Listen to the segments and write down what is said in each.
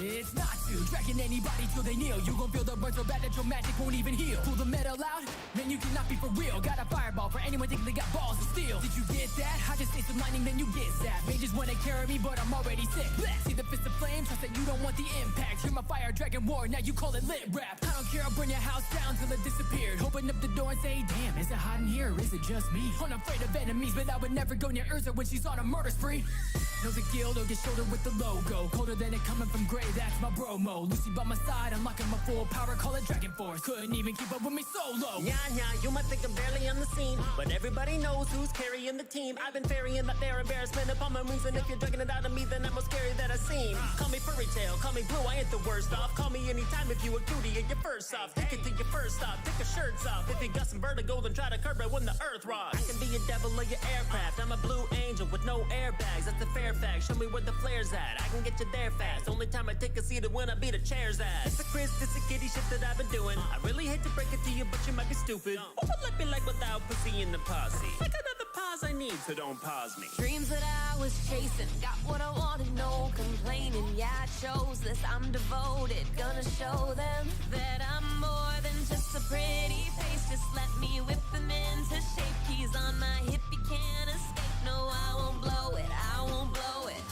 It's not to dragging anybody till they kneel. You gon' feel the burn so bad that your magic won't even heal. Pull the metal out, man, you cannot be for real. Got a fireball for anyone thinking they got balls of steel. Did you get that? I just say some lightning, then you get zapped. Mages wanna carry me, but I'm already sick. Blast. See the fist of flame, trust that you don't want the impact. Hear my fire dragon war, now you call it lit rap. I don't care, I'll burn your house down till it disappeared. Open up the door and say, damn, is it hot in here or is it just me? Unafraid of enemies, but I would never go near Urza when she's on a murder spree. No the guild or get shoulder with the logo. Colder than it coming from Gray, that's my bro mo. Lucy by my side, unlocking my full power, call it Dragon Force. Couldn't even keep up with me solo. Yeah, you might think I'm barely on the scene, but everybody knows who's carrying the team. I've been ferrying that their embarrassment upon my wings, and if you're dragging it out of me, then I'm most scary that I've seen. Call me furry tail, call me blue, I ain't the worst off. Call me anytime if you a cutie and you're first off. Take it to your first stop, take your shirts off. If you got some vertigo, then try to curb it when the earth rocks. I can be a devil of your aircraft, I'm a blue angel with no airbags. That's a fair fact, show me where the flare's at. I can get you there fast, only time I take a seat is when I beat a chair's ass. It's a Chris, it's a kitty shit that I've been doing. I really hate to break it to you, but you might be stupid. Who would let me like without pussy in the posse? I got other pause I need, so don't pause me. Dreams that I was chasing, got what I wanted, no complaining. Yeah, I chose this, I'm devoted, gonna show them that I'm more than just a pretty face. Just let me whip them into shape. Keys on my hip, you can't escape. No, I won't blow it, I won't blow it.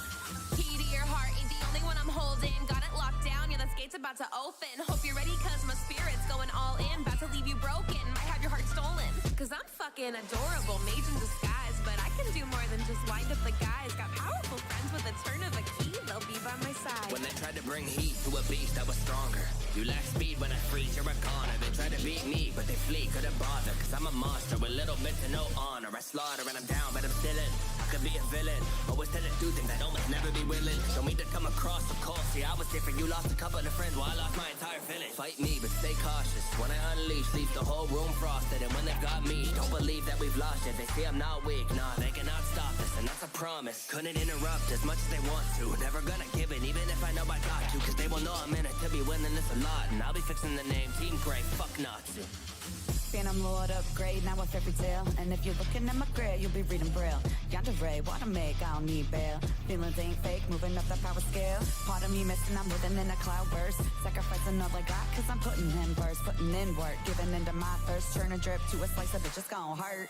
Key to your heart ain't the only one I'm holding. Got it locked down, yeah, this gate's about to open. Hope you're ready, cause my spirit's going all in. About to leave you broken, might have your heart stolen. Cause I'm fucking adorable, mage in disguise. But I can do more than just wind up the guys. Got powerful friends with a turn of a key, they'll be by my side. When they tried to bring heat to a beast that was stronger, you lack speed when I freeze, you're a goner. They tried to beat me, but they flee, couldn't bother. Cause I'm a monster with little bit to no honor. I slaughter and I'm down, but I'm still in. I could be a villain, always tend to do things I'd almost never be willing. Don't mean to come across so cold, see I was different. You lost a couple of friends while I lost my entire village. Fight me, but stay cautious. When I unleash, leave the whole room frosted. And when they've got me, don't believe that we've lost it. They say I'm not weak, nah, they cannot stop us, and that's a promise. Couldn't interrupt as much as they want to. Never gonna give it, even if I know I got to. Cause they will know I'm in it to be winning this a lot. And I'll be fixing the name Team Grey, fuck Nazi. Phantom Lord upgrade, now a fairy tale. And if you're looking at my grail, you'll be reading Braille. Yandere, what I make, I don't need bail. Feelings ain't fake, moving up the power scale. Part of me missing, I'm living in a cloud burst. Sacrifice another god, cause I'm putting in verse. Putting in work, giving into my thirst. Turn a drip to a slice of it, just gon' hurt.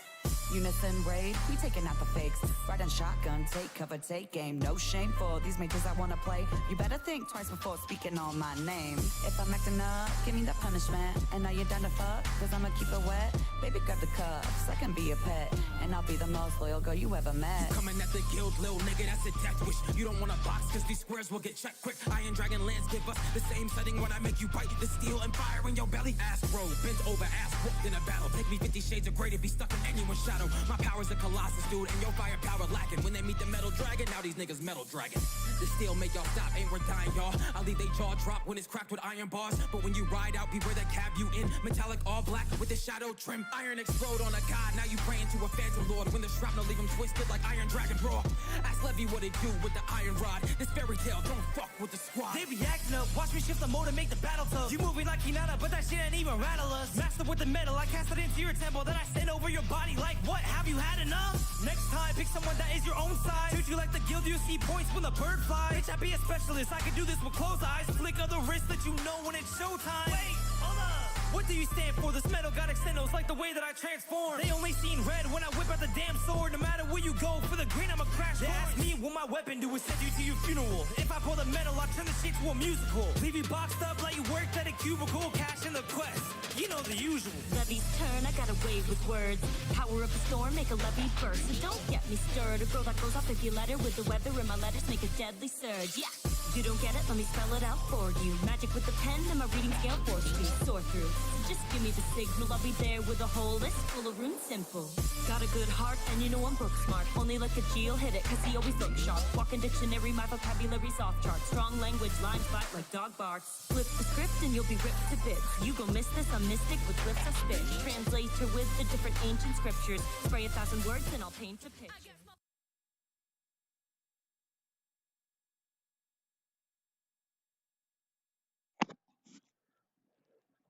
Unison raid, we taking out the fakes. Riding shotgun, take cover, take game. No shame for these mages I wanna play. You better think twice before speaking on my name. If I'm acting up, give me the punishment. And now you're done to fuck, cause I'ma keep it wet. Baby, grab the cups, I can be a pet. And I'll be the most loyal girl you ever met. Coming at the guild, little nigga, that's a death wish. You don't want a box, cause these squares will get checked quick. Iron Dragon lands give us the same setting when I make you bite the steel and fire in your belly. Ass bro, bent over, ass whooped in a battle. Take me 50 shades of gray to be stuck in anyone's shadow. My power's a colossus, dude, and your firepower lacking. When they meet the metal dragon, now these niggas metal dragon. The steel make y'all stop, ain't we're dying, y'all. I'll leave they jaw drop when it's cracked with iron bars. But when you ride out, beware that cab you in. Metallic all black with the shadow trim. Iron explode on a god, now you praying to a phantom lord. When the shrapnel leave him twisted like iron dragon raw. Ask Levy what it do with the iron rod. This fairy tale, don't fuck with the squad. They be acting up, watch me shift the mode and make the battle tough. You moving like Hinata, but that shit ain't even rattle us. Master with the metal, I cast it into your temple. Then I send over your body like what? Have you had enough? Next time, pick someone that is your own size. Treat you like the guild, you see points when the bird flies. Bitch, I be a specialist, I can do this with closed eyes. Flick of the wrist, let you know when it's showtime. Wait, hold up. What do you stand for? This metal got extendos like the way that I transform. They only seen red when I whip out the damn sword. No matter where you go, for the green I'ma crash. They ask me what my weapon do is send you to your funeral. If I pull the metal, I'll turn the shit to a musical. Leave you boxed up like you worked at a cubicle. Cash in the quest, you know the usual. Levy's turn, I got a wave with words. Power of the storm, make a levy burst. So don't get me stirred. A girl that goes off if you let her. With the weather in my letters, make a deadly surge. Yeah, you don't get it, let me spell it out for you. Magic with the pen and my reading scale 4 streets. Soar through, so just give me the signal. I'll be there with a whole list full of runes simple. Got a good heart and you know I'm book smart. Only like a G'll hit it, cause he always looks sharp. Walking dictionary, my vocabulary's off chart. Strong language, lines bite like dog barks. Flip the script and you'll be ripped to bits. You gon' miss this, I'm mystic with glyphs I spit. Translator with the different ancient scriptures. Spray 1,000 words and I'll paint a picture.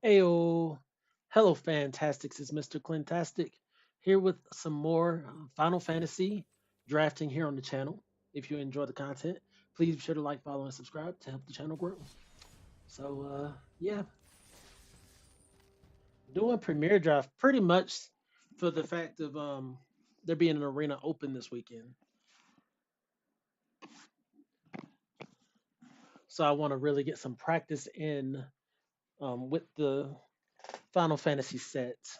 Heyo, hello Fantastics, it's Mr.Clintastik here with some more Final Fantasy drafting here on the channel. If you enjoy the content, Please be sure to like, follow, and subscribe to help the channel grow. So yeah, doing Premier Draft pretty much for the fact of there being an arena open this weekend. So I want to really get some practice in with the Final Fantasy sets.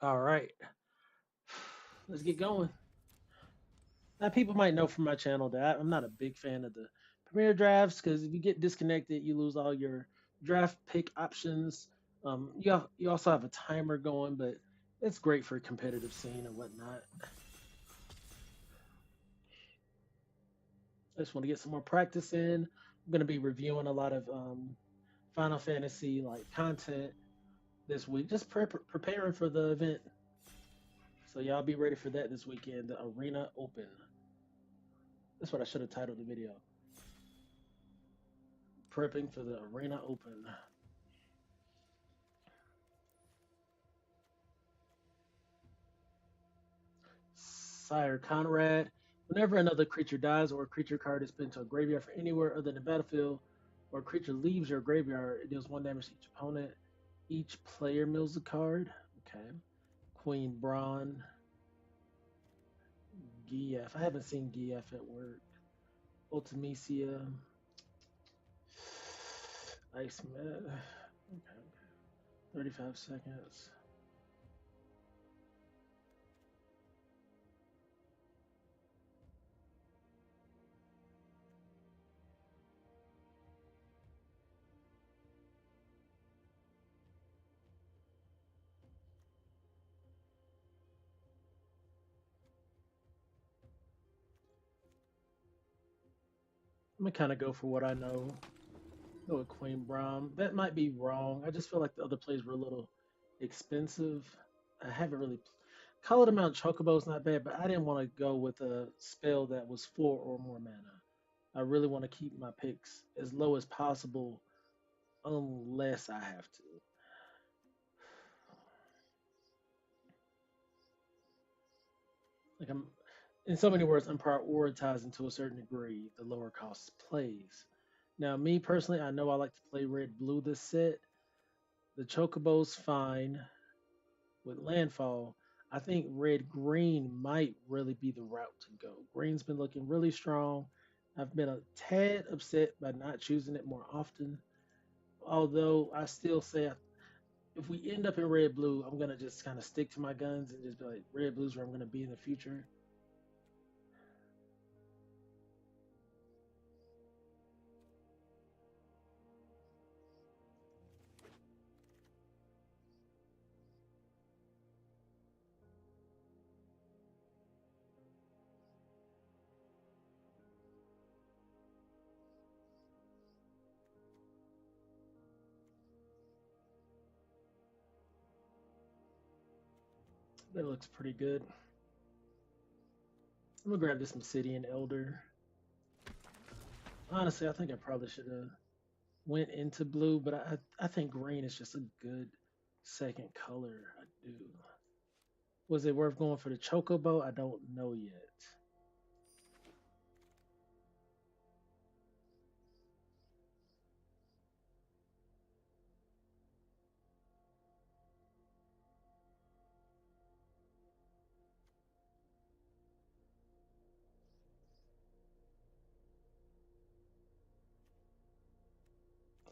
All right, let's get going. Now, people might know from my channel that I'm not a big fan of the Premier drafts because if you get disconnected, you lose all your draft pick options. You also have a timer going, but it's great for competitive scene and whatnot. I just want to get some more practice in. I'm going to be reviewing a lot of Final Fantasy like content this week, just preparing for the event. So y'all be ready for that this weekend, the Arena Open. That's what I should have titled the video. Prepping for the Arena Open. Sire Conrad. Whenever another creature dies or a creature card is put into a graveyard from anywhere other than the battlefield, or a creature leaves your graveyard, it deals 1 damage to each opponent. Each player mills a card. Okay. Queen Braun. GF. I haven't seen GF at work. Ultimecia. Iceman. Okay. 35 seconds. I'm gonna kind of go for what I know. Go with Queen Braum. That might be wrong. I just feel like the other plays were a little expensive. I haven't really Call it Amount Chocobo's not bad, but I didn't want to go with a spell that was 4 or more mana. I really want to keep my picks as low as possible, unless I have to. Like I'm, in so many words, I'm prioritizing to a certain degree the lower cost plays. Now, me personally, I know I like to play red blue this set. The Chocobo's fine with landfall. I think red green might really be the route to go. Green's been looking really strong. I've been a tad upset by not choosing it more often. Although I still say if we end up in red blue, I'm gonna just kind of stick to my guns and just be like red blue's where I'm gonna be in the future. That looks pretty good. I'm gonna grab this Obsidian Elder. Honestly, I think I probably should have went into blue, but I think green is just a good second color. I do. Was it worth going for the Chocobo? I don't know yet.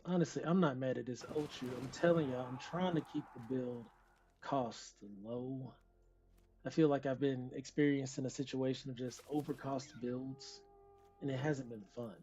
Honestly, I'm not mad at this Ultra. I'm telling y'all, I'm trying to keep the build cost low. I feel like I've been experiencing a situation of just overcost builds, and it hasn't been fun.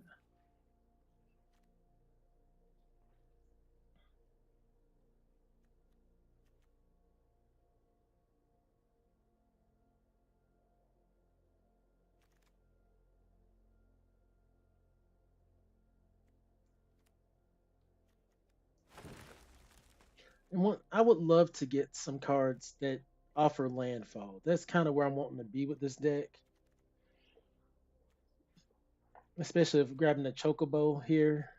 And I would love to get some cards that offer landfall. That's kind of where I'm wanting to be with this deck. Especially if grabbing the Chocobo here.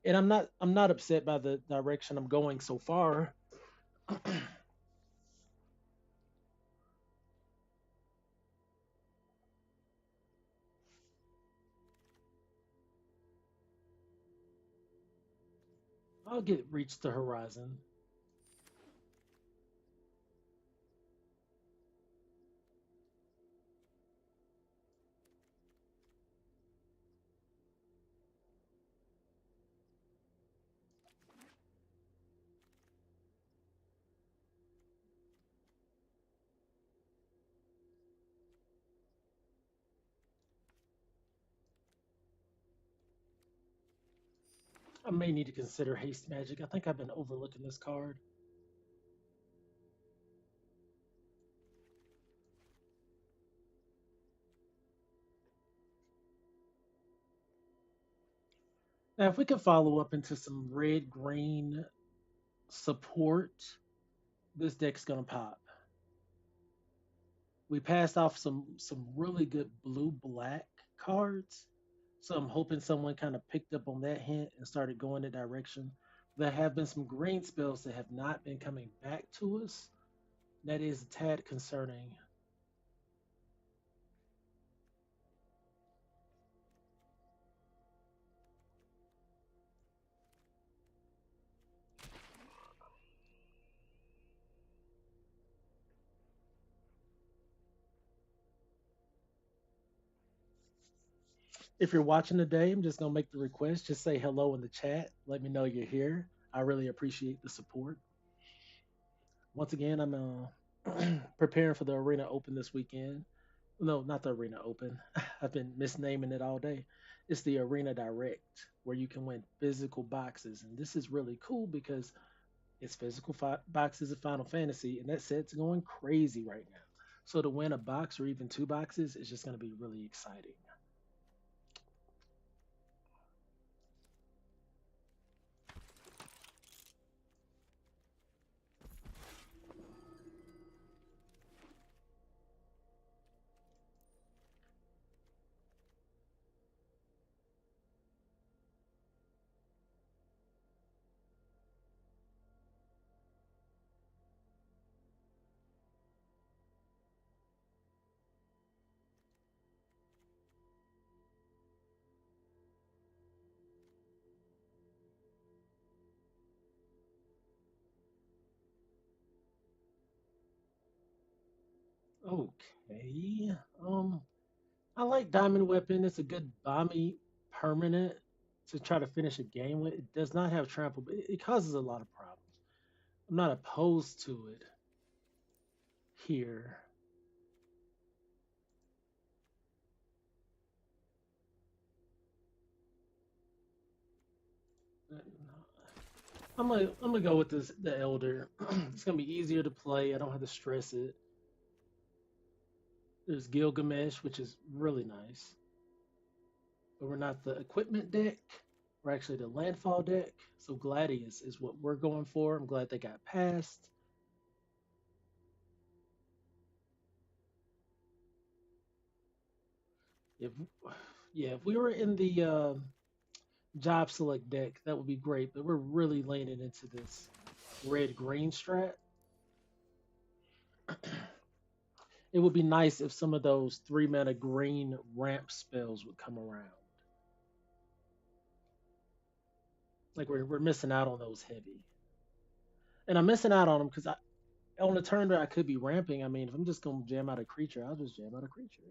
And I'm not upset by the direction I'm going so far. I'll get reach the horizon. I may need to consider haste magic. I think I've been overlooking this card. Now, if we can follow up into some red green support, this deck's gonna pop. We passed off some really good blue black cards, so I'm hoping someone kind of picked up on that hint and started going that direction. There have been some green spells that have not been coming back to us. That is a tad concerning. If you're watching today, I'm just gonna make the request. Just say hello in the chat. Let me know you're here. I really appreciate the support. Once again, I'm preparing for the Arena Open this weekend. No, not the Arena Open. I've been misnaming it all day. It's the Arena Direct, where you can win physical boxes, and this is really cool because it's physical boxes of Final Fantasy, and that set's going crazy right now. So to win a box or even two boxes is just going to be really exciting. Okay. I like Diamond Weapon. It's a good bomby permanent to try to finish a game with. It does not have trample, but it causes a lot of problems. I'm not opposed to it here. I'm gonna go with the Elder. It's gonna be easier to play. I don't have to stress it. There's Gilgamesh, which is really nice. But we're not the equipment deck. We're actually the landfall deck. So Gladius is what we're going for. I'm glad they got passed. If yeah, if we were in the job select deck, that would be great. But we're really leaning into this red green strat. It would be nice if some of those 3 mana green ramp spells would come around. Like we're missing out on those heavy. And I'm missing out on them because on the turn that I could be ramping, I mean, if I'm just going to jam out a creature, I'll just jam out a creature.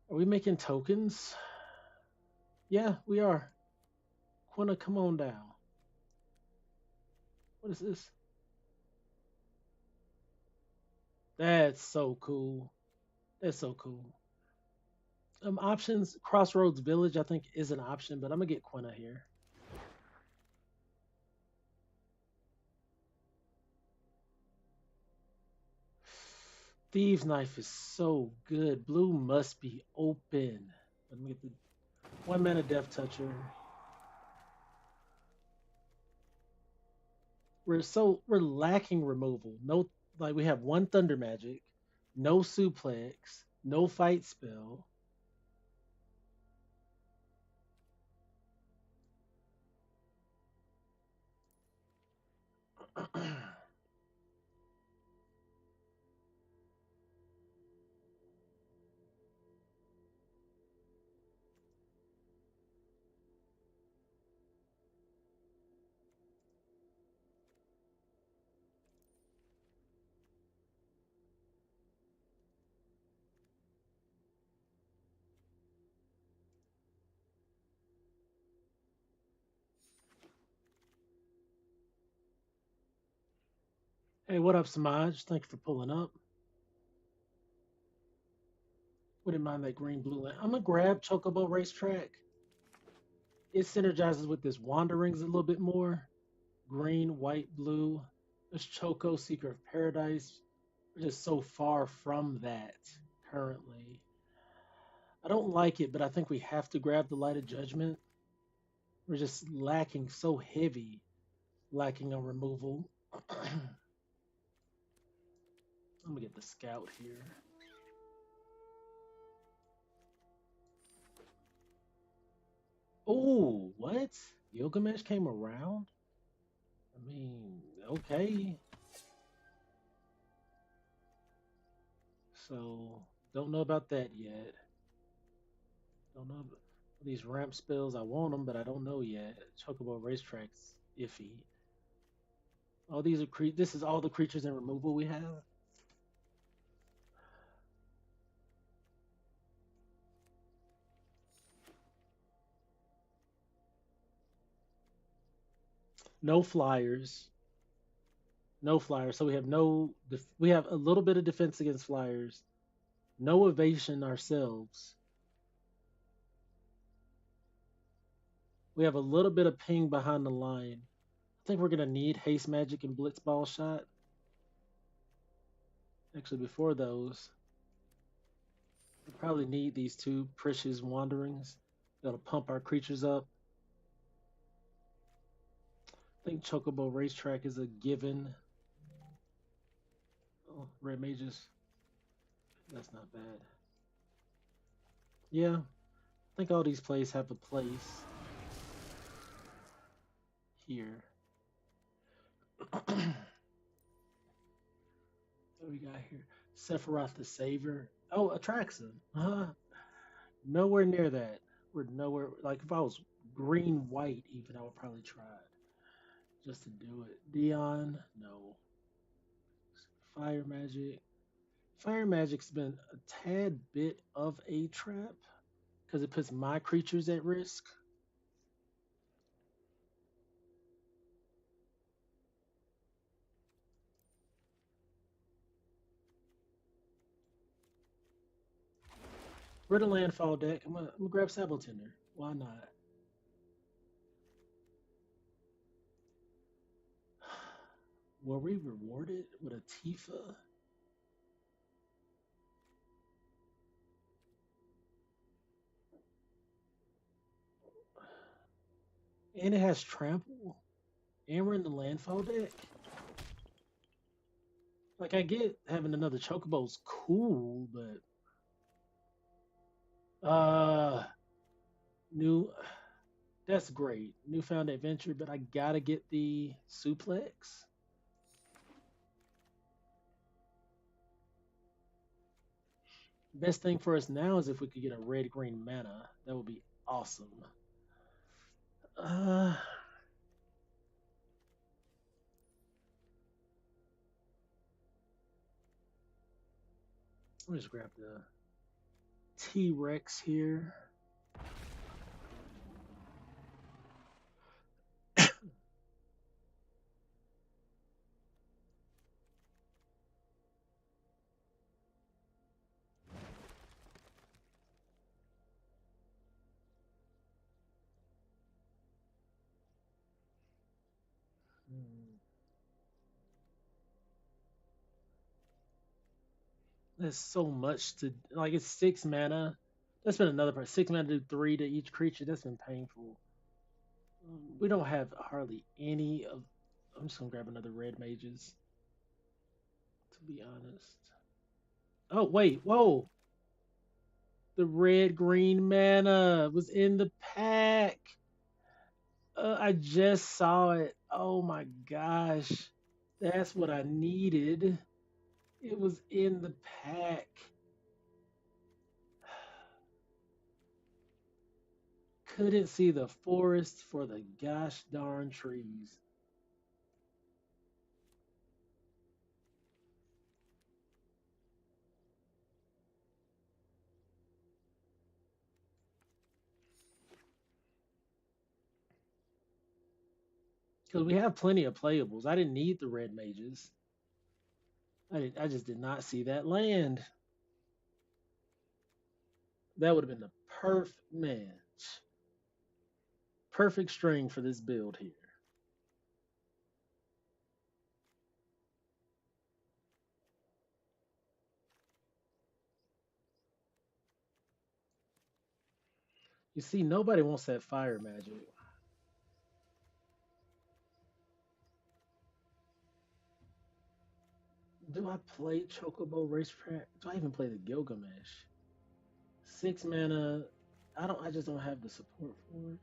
Are we making tokens? Yeah, we are. Quinna, come on down. What is this? That's so cool. That's so cool. Options, Crossroads Village, I think is an option, but I'm gonna get Quinna here. Thieves Knife is so good. Blue must be open. Let me get the 1 mana Death Toucher. We're lacking removal. No, like we have one Thunder Magic, no Suplex, no Fight Spell. Hey, what up, Samaj? Thank you for pulling up. Wouldn't mind that green blue land. I'm gonna grab Chocobo Racetrack. It synergizes with this Wanderings a little bit more. Green, white, blue. There's Choco, Seeker of Paradise. We're just so far from that currently. I don't like it, but I think we have to grab the Light of Judgment. We're just lacking so heavy, lacking on removal. I'm gonna get the Scout here. Oh, what? Gilgamesh came around? I mean, okay. So, don't know about that yet. Don't know about these ramp spells. I want them, but I don't know yet. Chocobo Racetrack's iffy. All these are this is all the creatures in removal we have. No flyers. No flyers. So we have no. We have a little bit of defense against flyers. No evasion ourselves. We have a little bit of ping behind the line. I think we're gonna need haste magic and blitz ball shot. Actually, before those, we probably need these two precious wanderings. That'll pump our creatures up. I think Chocobo Racetrack is a given. Oh, red mages. That's not bad. Yeah, I think all these plays have a place here. What do we got here? Sephiroth the Savior. Oh, Atraxa. Nowhere near that. We're nowhere. Like if I was green white, even I would probably try it just to do it. Dion, no. Fire magic. Fire magic's been a tad bit of a trap because it puts my creatures at risk. We're the landfall deck. I'm gonna grab Sabotinder. Why not? Were we rewarded with a Tifa? And it has trample. And we're in the landfall deck. Like I get having another Chocobo's cool, but new that's great. Newfound adventure, but I gotta get the suplex. Best thing for us now is if we could get a red green mana. That would be awesome. Uh let me just grab the T-Rex here. There's so much to like. It's 6 mana. That's been another part. 6 mana to do 3 to each creature. That's been painful. We don't have hardly any of. I'm just gonna grab another red mages. To be honest. Oh wait, whoa! The red green mana was in the pack. I just saw it. Oh my gosh. That's what I needed. It was in the pack. Couldn't see the forest for the gosh darn trees. Because we have plenty of playables. I didn't need the red mages. I just did not see that land. That would have been the perfect match. Perfect string for this build here. You see, nobody wants that fire magic. Do I play Chocobo Racetrack? Do I even play the Gilgamesh? 6 mana. I just don't have the support for it.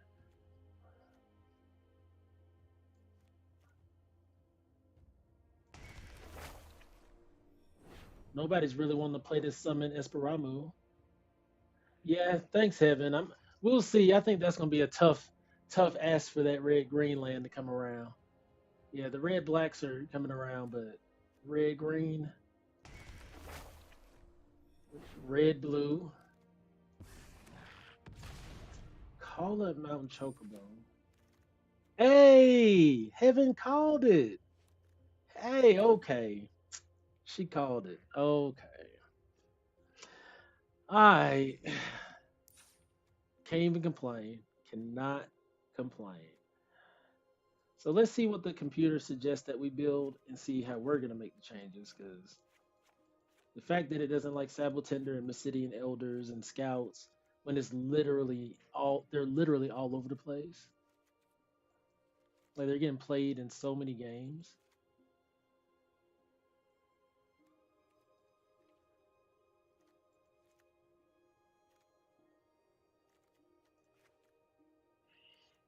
Nobody's really wanting to play this summon Esperamu. Yeah, thanks heaven. We'll see. I think that's gonna be a tough ask for that red green land to come around. Yeah, the red blacks are coming around, but red green, red blue. Call up Mountain Chocobo. Hey, heaven called it. Hey, okay. She called it. Okay. I can't even complain. Cannot complain. So let's see what the computer suggests that we build and see how we're gonna make the changes. Because the fact that it doesn't like Sabotender and Mysidian Elders and Scouts when they're literally all over the place. Like they're getting played in so many games.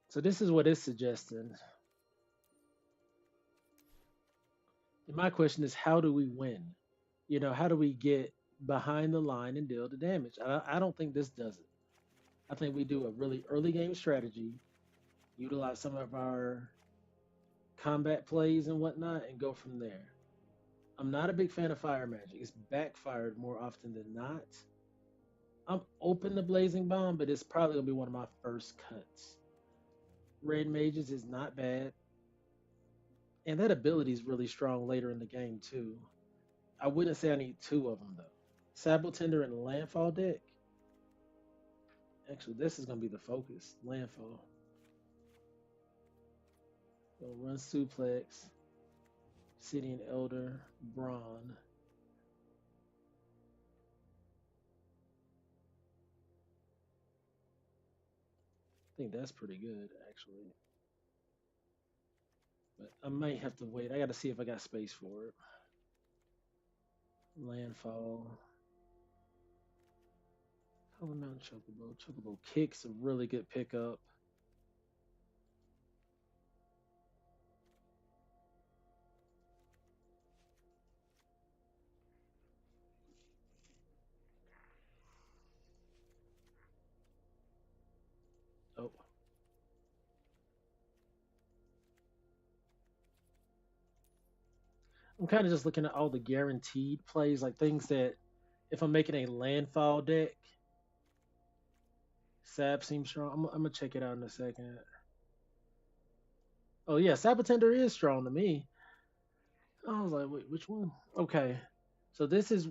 So this is what it's suggesting. And my question is, how do we win? How do we get behind the line and deal the damage? I don't think this does it. I think we do a really early game strategy, utilize some of our combat plays and whatnot, and go from there. I'm not a big fan of fire magic. It's backfired more often than not. I'm open to Blazing Bomb, but it's probably gonna be one of my first cuts. Red Mages is not bad. And that ability is really strong later in the game too. I wouldn't say I need two of them though. Sabotender and Landfall deck. Actually, this is gonna be the focus. Landfall. Gonna run Suplex, Obsidian Elder, Brawn. I think that's pretty good actually. But I might have to wait. I gotta see if I got space for it. Landfall. Color Mountain Chocobo. Chocobo Kick's a really good pickup. Oh. I'm kind of just looking at all the guaranteed plays, like things that if I'm making a landfall deck, Sab seems strong. I'm gonna check it out in a second. Oh yeah, Sabotender is strong to me. I was like, wait, which one? Okay, so this is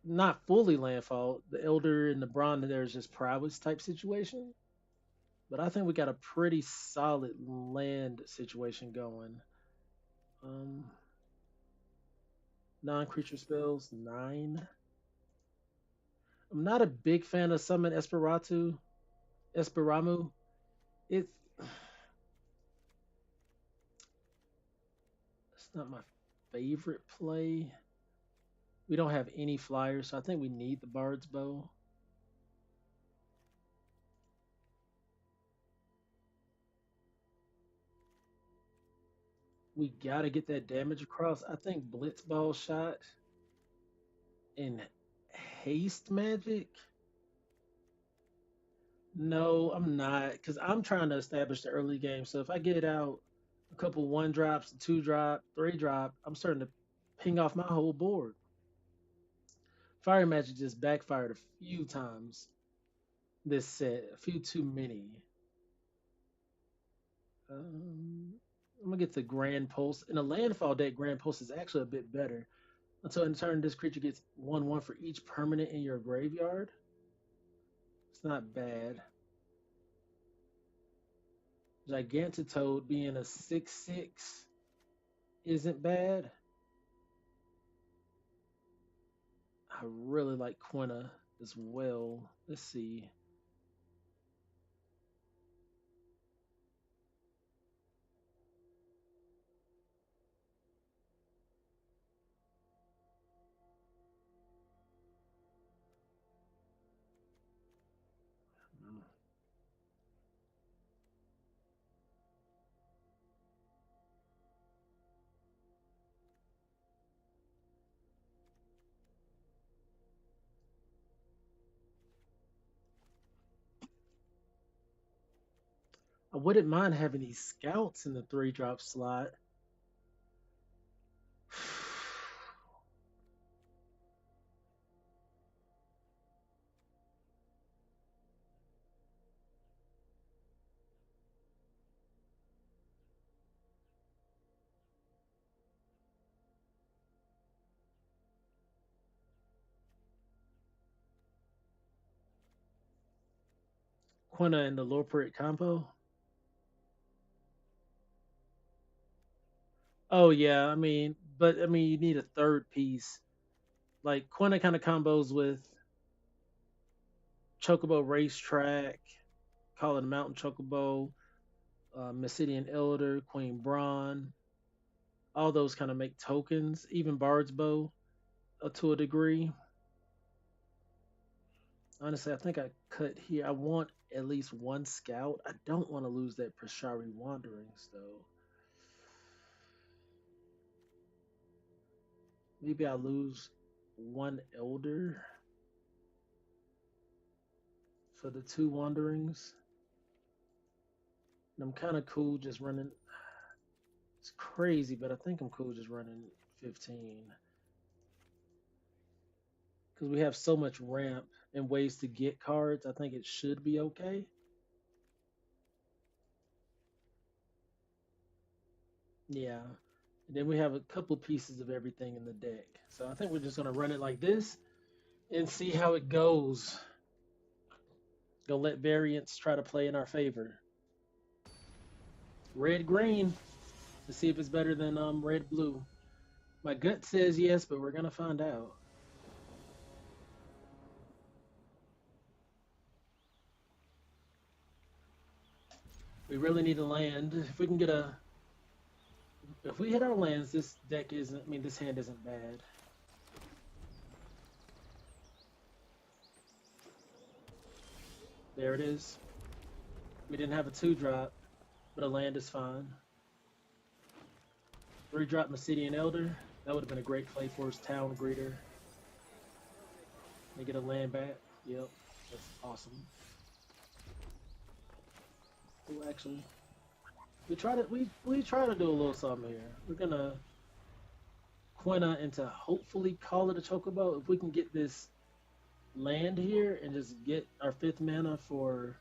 not fully landfall. The Elder and the Brawn there is just prowess type situation, but I think we got a pretty solid land situation going. Um, non-creature spells 9. I'm not a big fan of summon Esperamu. It's not my favorite play. We don't have any flyers, so I think we need the Bard's Bow. We gotta get that damage across. I think Blitzball shot and haste magic. No, I'm not, because I'm trying to establish the early game. So if I get out a couple 1 drops, 2 drop, 3 drop, I'm starting to ping off my whole board. Fire magic just backfired a few times this set, a few too many. I'm gonna get the Grand Pulse. In a landfall deck, Grand Pulse is actually a bit better. Until in turn, this creature gets 1/1 for each permanent in your graveyard. It's not bad. Gigantitoad being a 6/6 isn't bad. I really like Quina as well. Let's see. I wouldn't mind having these scouts in the 3-drop slot. Quina and the Lorprit combo. Oh yeah, but you need a third piece. Like Quina kind of combos with Chocobo Racetrack, Call it a Mountain Chocobo, Mysidian Elder, Queen Brawn. All those kind of make tokens, even Bard's Bow to a degree. Honestly, I think I cut here. I want at least one scout. I don't want to lose that Prashari Wanderings though. Maybe I lose one Elder for the 2 Wanderings. And I'm kind of cool just running. It's crazy, but I think I'm cool just running 15. Because we have so much ramp and ways to get cards, I think it should be okay. Yeah. And then we have a couple pieces of everything in the deck. So I think we're just going to run it like this and see how it goes. Gonna let variants try to play in our favor. Red green to see if it's better than red blue. My gut says yes, but we're gonna find out. We really need a land. If we can get if we hit our lands, this deck isn't. This hand isn't bad. There it is. We didn't have a 2-drop, but a land is fine. 3-drop Mysidian Elder. That would have been a great play for us. Town Greeter. They get a land back. Yep, that's awesome. Well, actually, we try to do a little something here. We're gonna Quina into hopefully call it a Chocobo. If we can get this land here and just get our 5th mana for.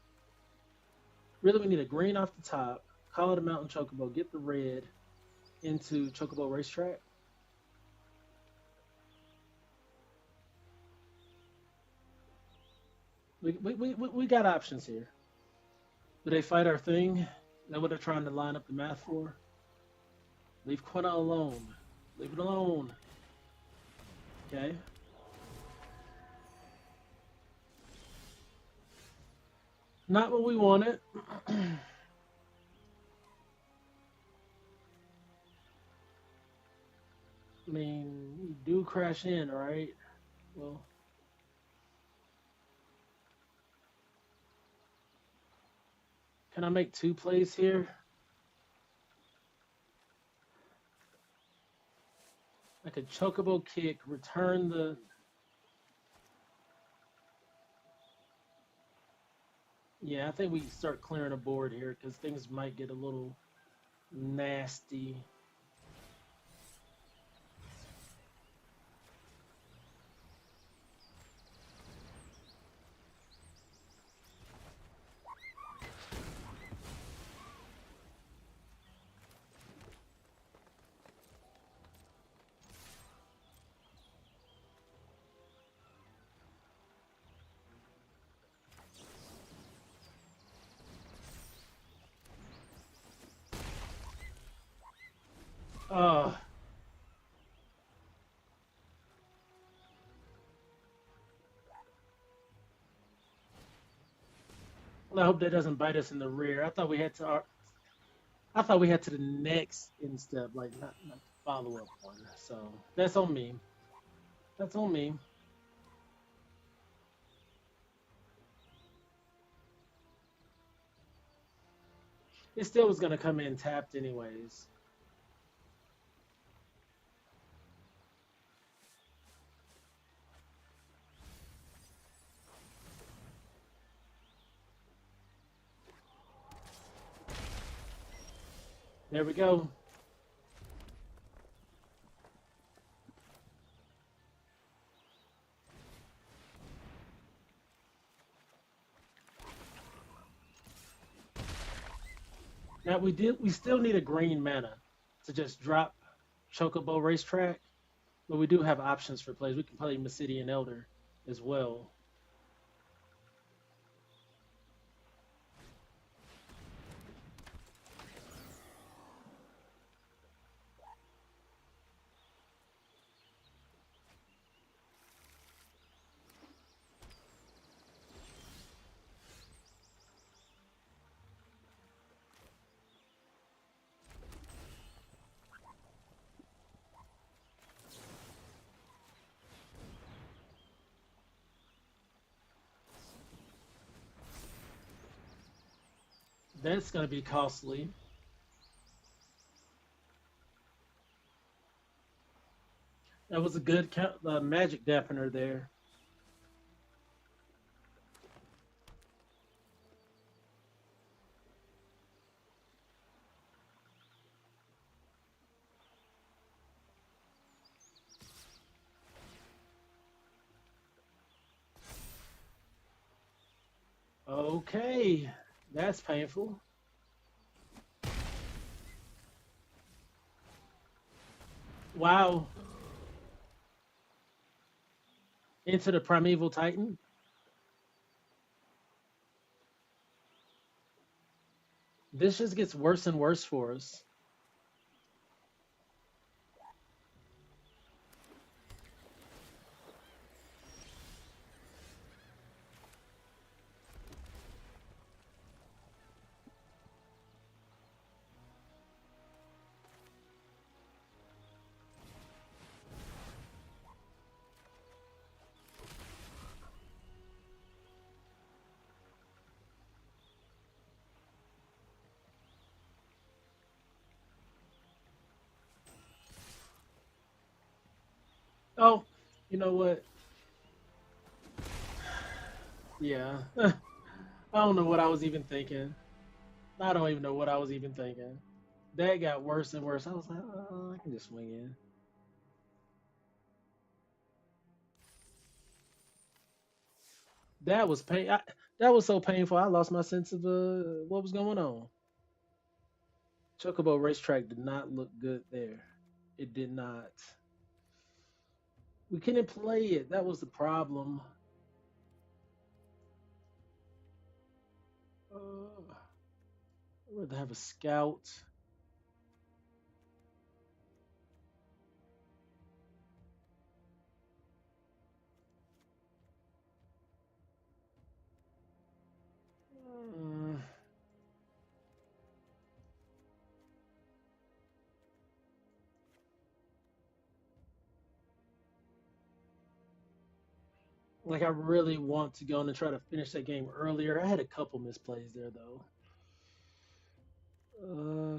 Really, we need a green off the top. Call it a Mountain Chocobo. Get the red into Chocobo Racetrack. We got options here. Do they fight our thing? Is that what they're trying to line up the math for? Leave Quina alone. Leave it alone. Okay. Not what we wanted. We do crash in, right? Well, can I make 2 plays here? I could chocobo kick, return the. Yeah, I think we start clearing a board here because things might get a little nasty. Uh, I hope that doesn't bite us in the rear. I thought we had to. I thought we had to the next instep, like not the follow up one. So that's on me. That's on me. It still was gonna come in tapped anyways. There we go. Now we still need a green mana to just drop Chocobo Racetrack, but we do have options for plays. We can play Masidian Elder as well. That's going to be costly. That was a good magic dampener there. Okay, that's painful. Wow. Into the Primeval Titan. This just gets worse and worse for us. Oh, you know what? Yeah. I don't know what I was even thinking. I don't even know what I was even thinking. That got worse and worse. I was like, oh, I can just swing in. That was pain. That was so painful. I lost my sense of what was going on. Chocobo Racetrack did not look good there. It did not. We couldn't play it. That was the problem. I'd rather have a scout. Uh, like I really want to go in and try to finish that game earlier. I had a couple misplays there though. Uh,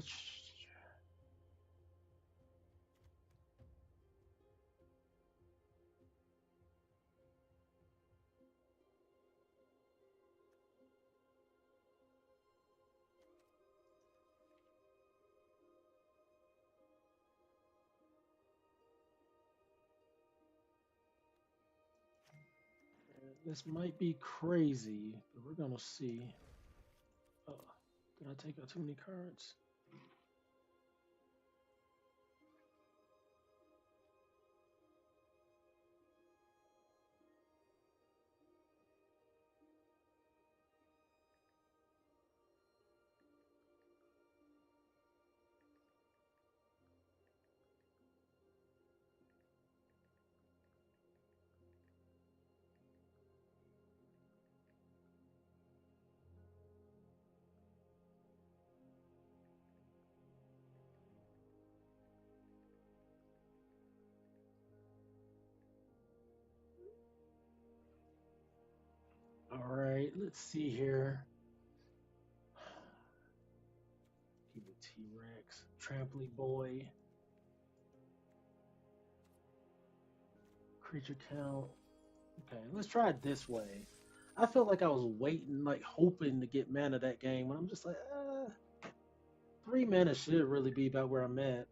This might be crazy, but we're gonna see. Did I take out too many cards? All right, let's see here. Keep it T-Rex, Trampoline Boy, creature count. Okay, let's try it this way. I felt like I was waiting, like hoping to get mana that game, when I'm just like, 3 mana should really be about where I'm at.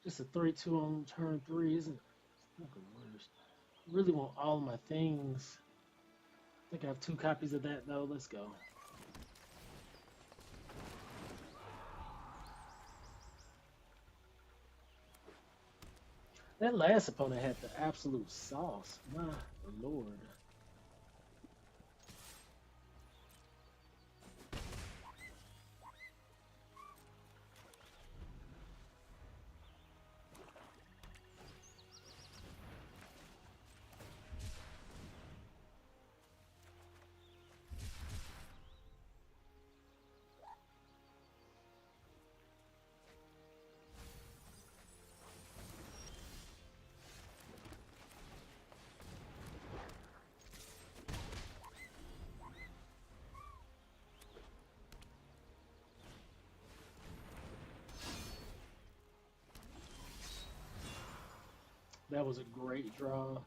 Just a 3/2 on turn 3 isn't not the worst. Really want all my things. I think I have 2 copies of that though. Let's go. That last opponent had the absolute sauce. My lord. That was a great draw.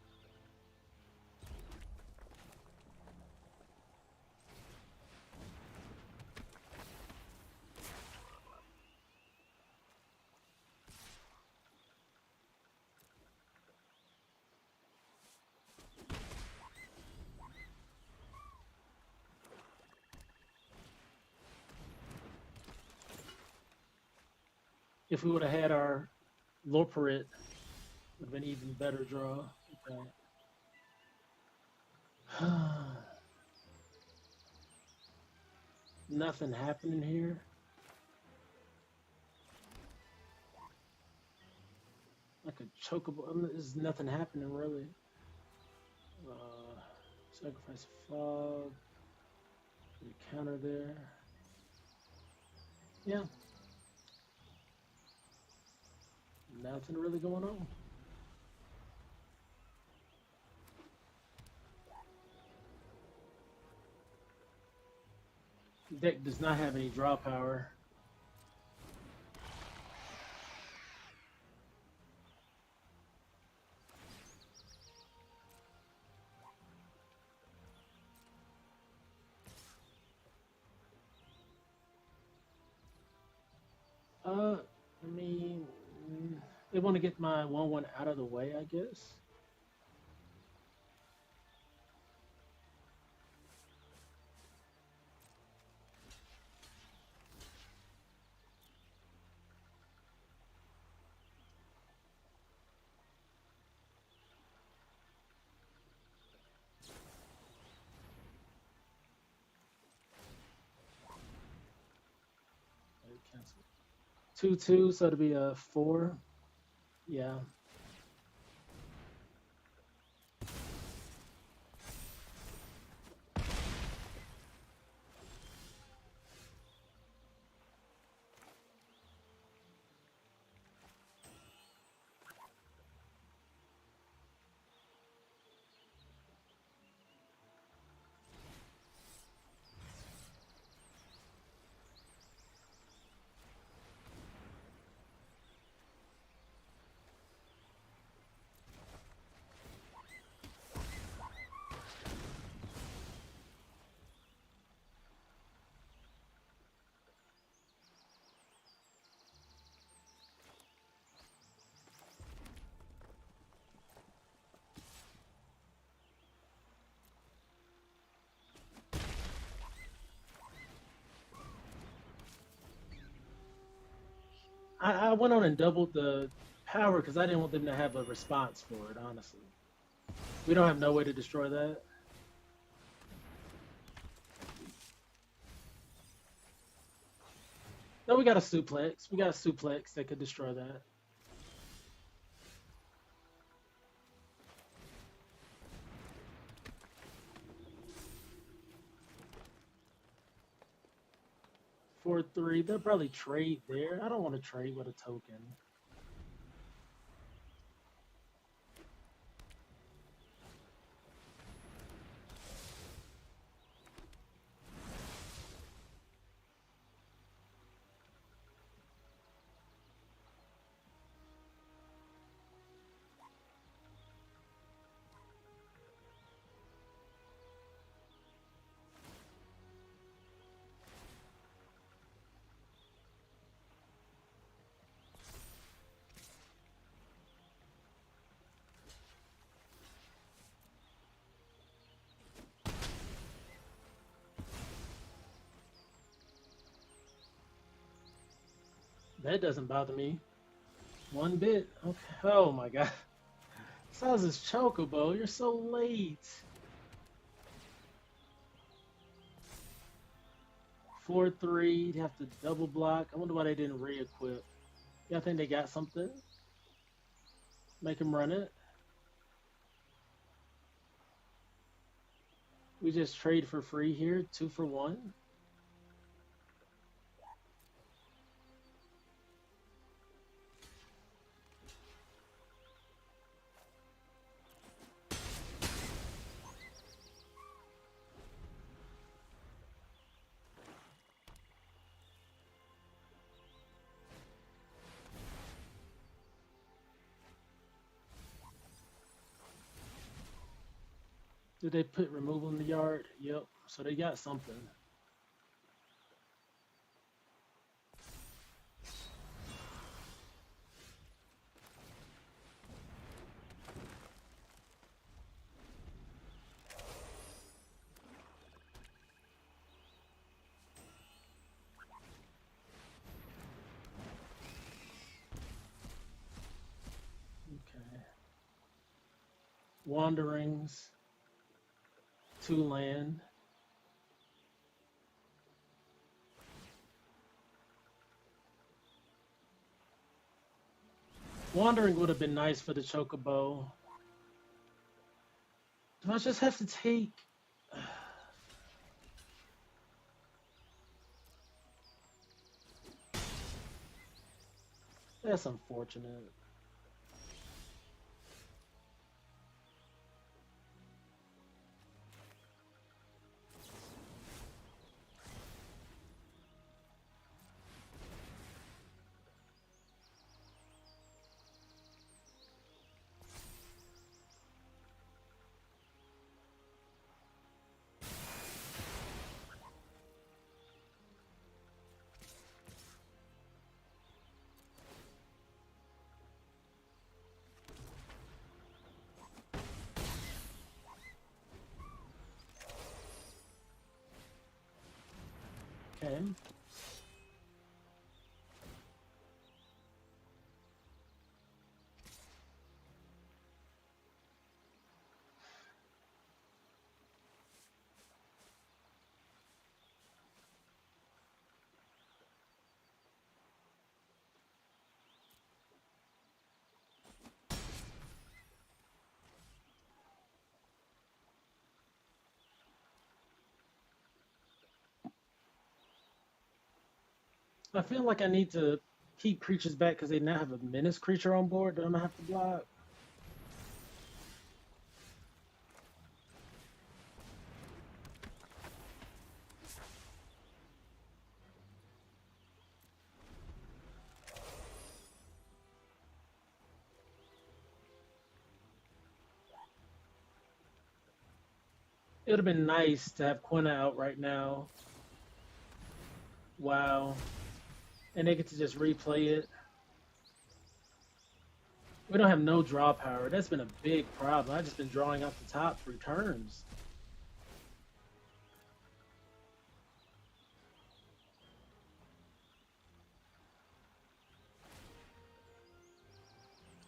If we would have had our Loperit, would have been even better draw. Okay. Nothing happening here. Like a chokeable. There's nothing happening really. Sacrifice fog. Get a counter there. Yeah. Nothing really going on. Deck does not have any draw power. I mean, they want to get my 1/1 out of the way, I guess. Cancel. 2/2, so it'll be a 4. Yeah. I went on and doubled the power because I didn't want them to have a response for it, honestly. We don't have no way to destroy that. No, we got a suplex. We got a suplex that could destroy that. For 3, they'll probably trade there. I don't want to trade with a token. That doesn't bother me one bit. Okay. Oh my god. How's this chocobo? You're so late. 4-3. You'd have to double block. I wonder why they didn't re-equip. Yeah, I think they got something. Make him run it. We just trade for free here. 2 for 1. Did they put removal in the yard? Yep. So they got something. Okay. Wanderings. 2 land. Wandering would have been nice for the chocobo. Do I just have to take? That's unfortunate. Okay. I feel like I need to keep creatures back because they now have a menace creature on board that I'm gonna have to block. It would have been nice to have Quina out right now. Wow. And they get to just replay it. We don't have no draw power. That's been a big problem. I've just been drawing off the top for turns.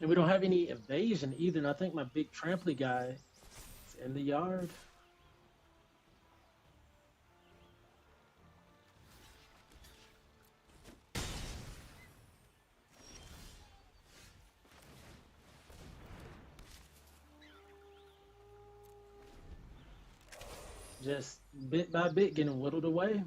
And we don't have any evasion either. And I think my big trampoline guy is in the yard. Just bit by bit getting whittled away.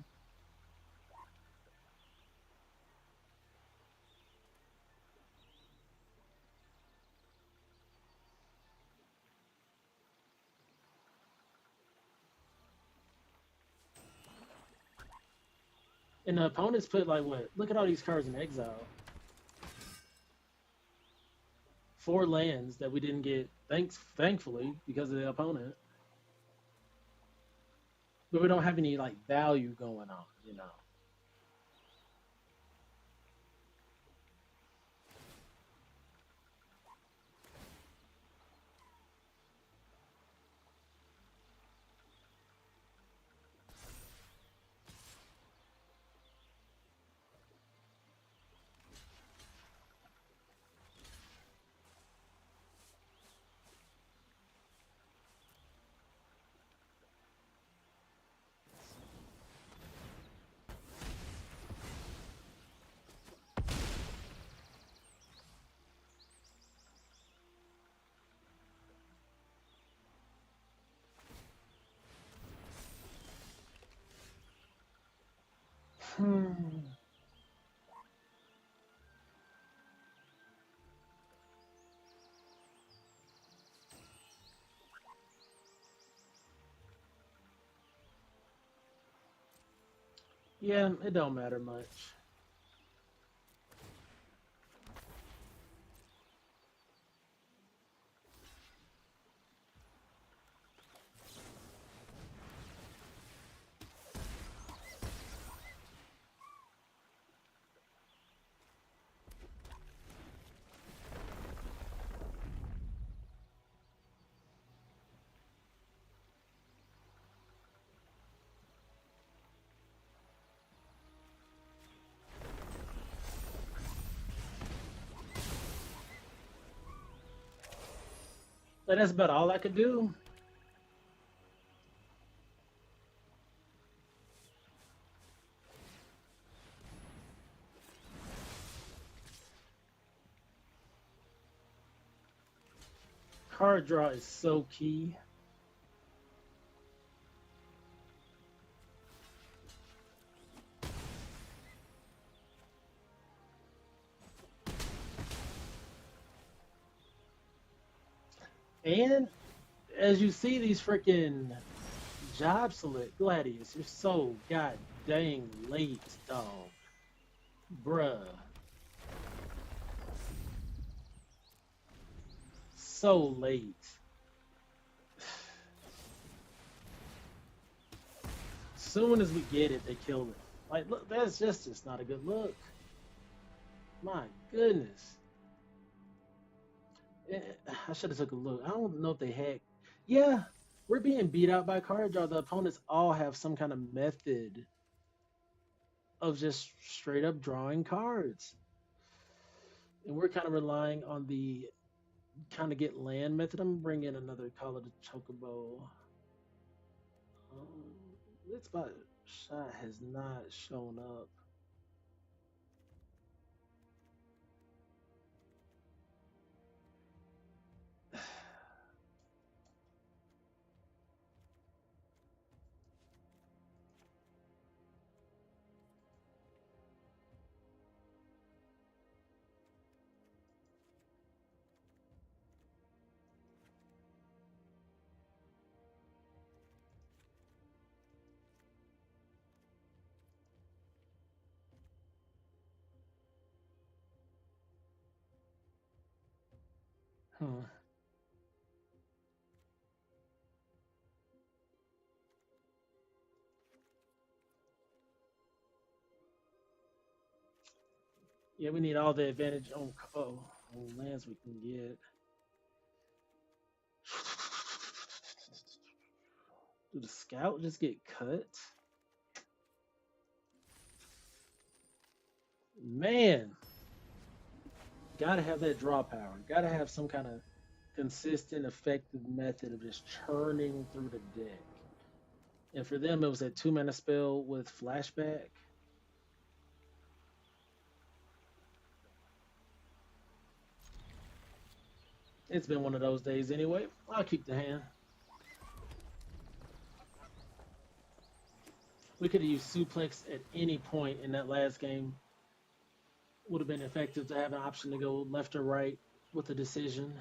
And the opponents put like what? Look at all these cards in exile. 4 lands that we didn't get, thankfully, because of the opponent. But we don't have any like value going on, you know. Hmm. Yeah, it don't matter much. But that's about all I could do. Card draw is so key. And as you see these freaking job select Gladius, you're so god dang late, dog. Bruh. So late. Soon as we get it, they kill it. Like, look, that's just not a good look. My goodness. I should have took a look. I don't know if they had. Yeah, we're being beat out by card draw. The opponents all have some kind of method of just straight up drawing cards, and we're kind of relying on the kind of get land method. I'm gonna bring in another Call of the Chocobo. This spot shot has not shown up. Huh. Yeah, we need all the advantage on on lands we can get. Did the scout just get cut? Man, gotta have that draw power. Gotta have some kind of consistent, effective method of just churning through the deck. And for them, it was a 2-mana spell with flashback. It's been one of those days anyway. I'll keep the hand. We could have used suplex at any point in that last game. Would have been effective to have an option to go left or right with a decision.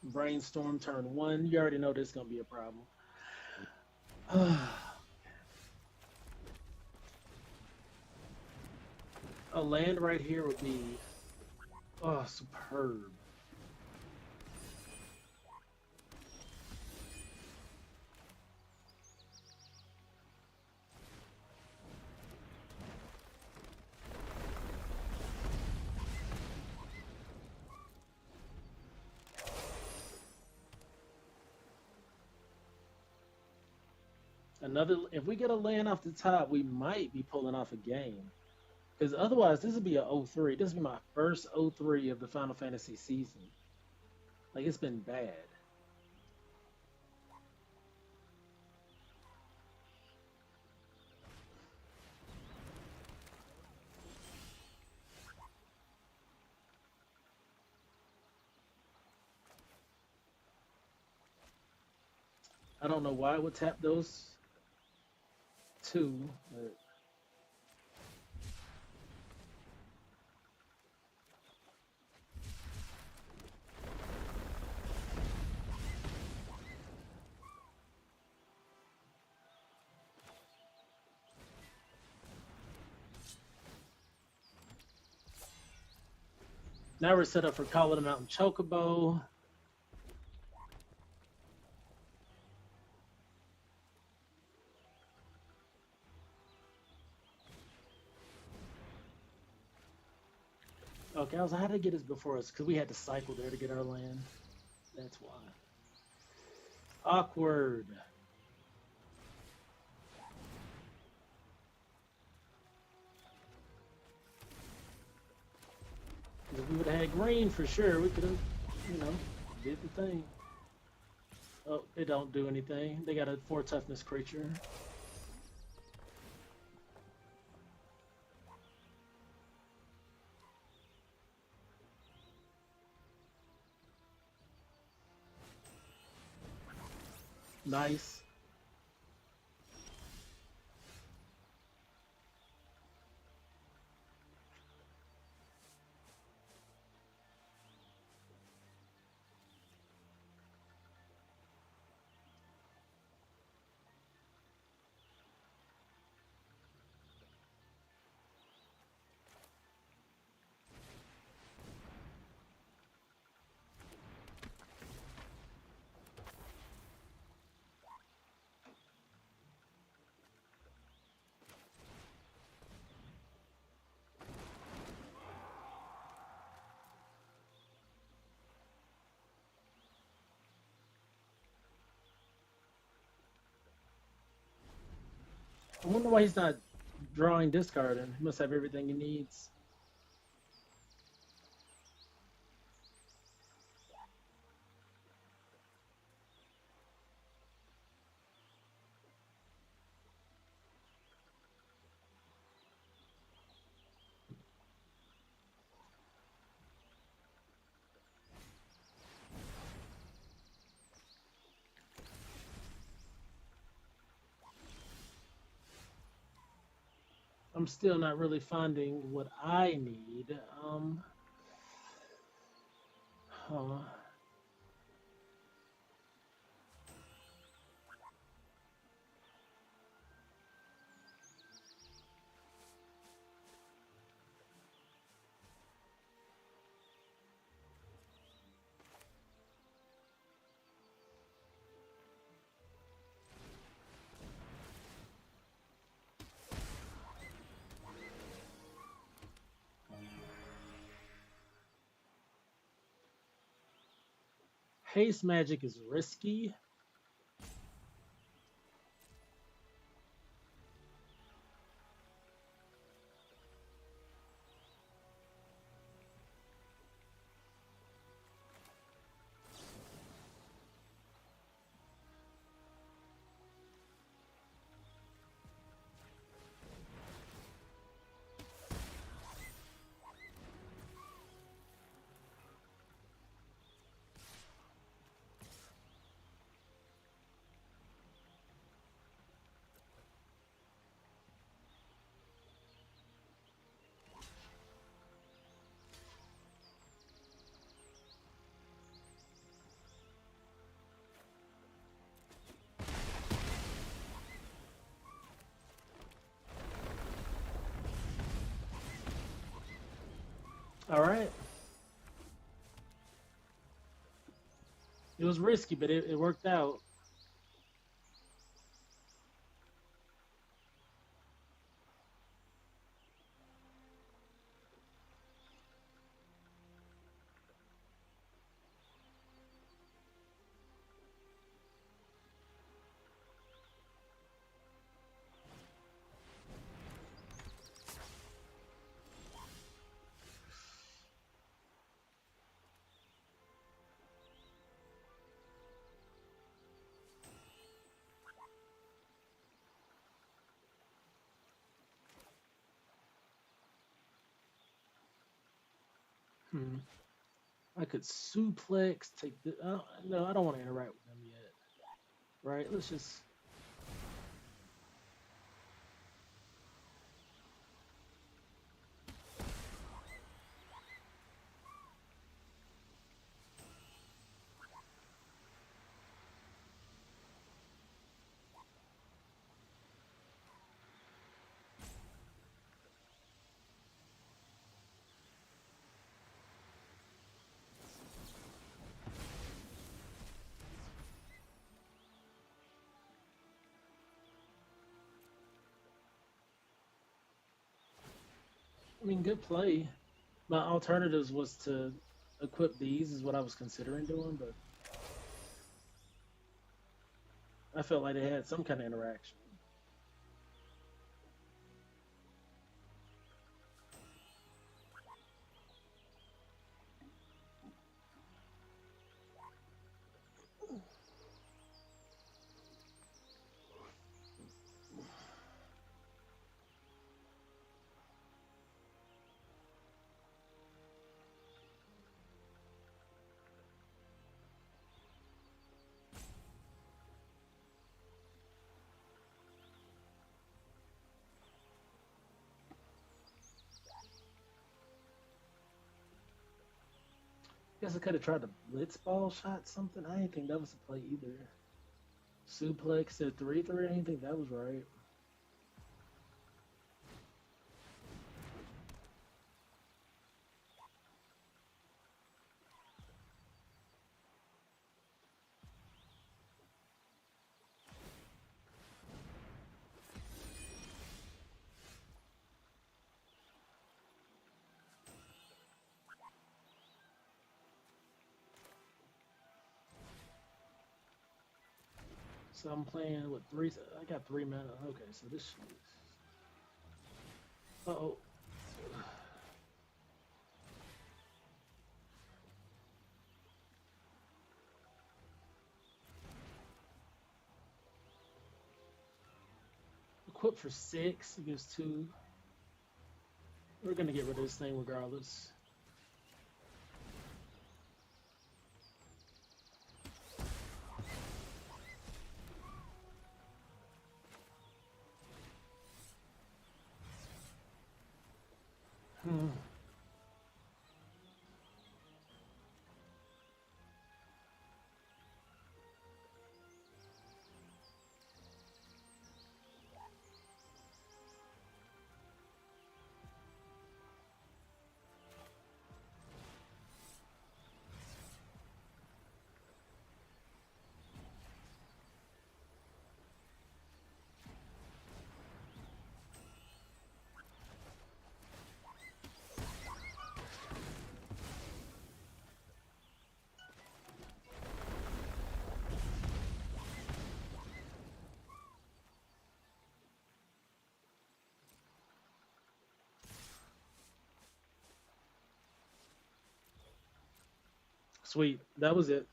Brainstorm turn 1. You already know this is going to be a problem. A land right here would be, oh, superb. Another, if we get a land off the top, we might be pulling off a game. Because otherwise, this would be a 0-3. This would be my first 0-3 of the Final Fantasy season. Like, it's been bad. I don't know why I would tap those two, but now we're set up for Call of the Mountain Chocobo. Okay, I was like, how did they get us before us? Because we had to cycle there to get our land. That's why. Awkward. If we would have had green for sure, we could have, you know, did the thing. Oh, they don't do anything. They got a 4 toughness creature. Nice. I wonder why he's not drawing discarding. He must have everything he needs. I'm still not really finding what I need. Huh. Haste magic is risky. All right. It was risky, but it worked out. Hmm. I could suplex, take the. No, I don't want to interact with them yet. Right? Let's just. I mean, good play. My alternatives was to equip these, is what I was considering doing, but I felt like they had some kind of interaction. Guess I could have tried to blitz ball shot something. I didn't think that was a play either. Suplex at 3-3. I didn't think that was right. So I'm playing with three. I got 3 mana. Okay, so this shit is. Uh-oh. Equip for 6 against 2. We're gonna get rid of this thing regardless. Hmm. Sweet. That was it.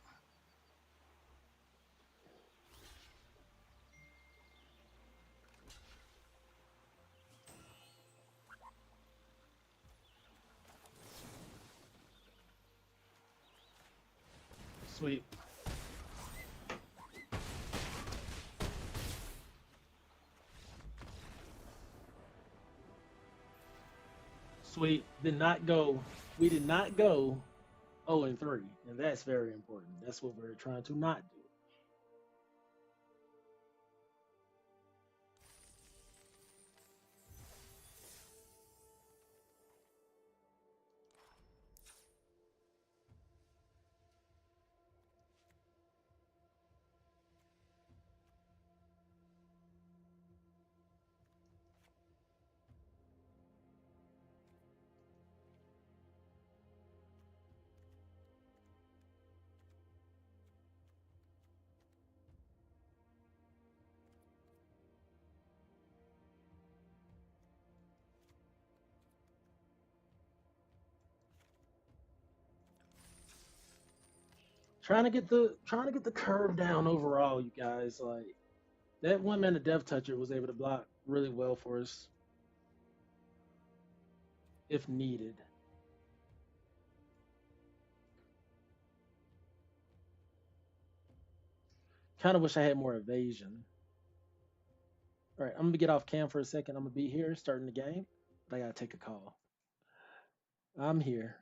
Sweet. Sweet. Did not go. We did not go 0-3, and that's very important. That's what we're trying to not do. Trying to get the curve down overall, you guys. Like that one mana Death Toucher was able to block really well for us if needed. Kind of wish I had more evasion. All right, I'm gonna get off cam for a second. I'm gonna be here starting the game, but I gotta take a call. I'm here.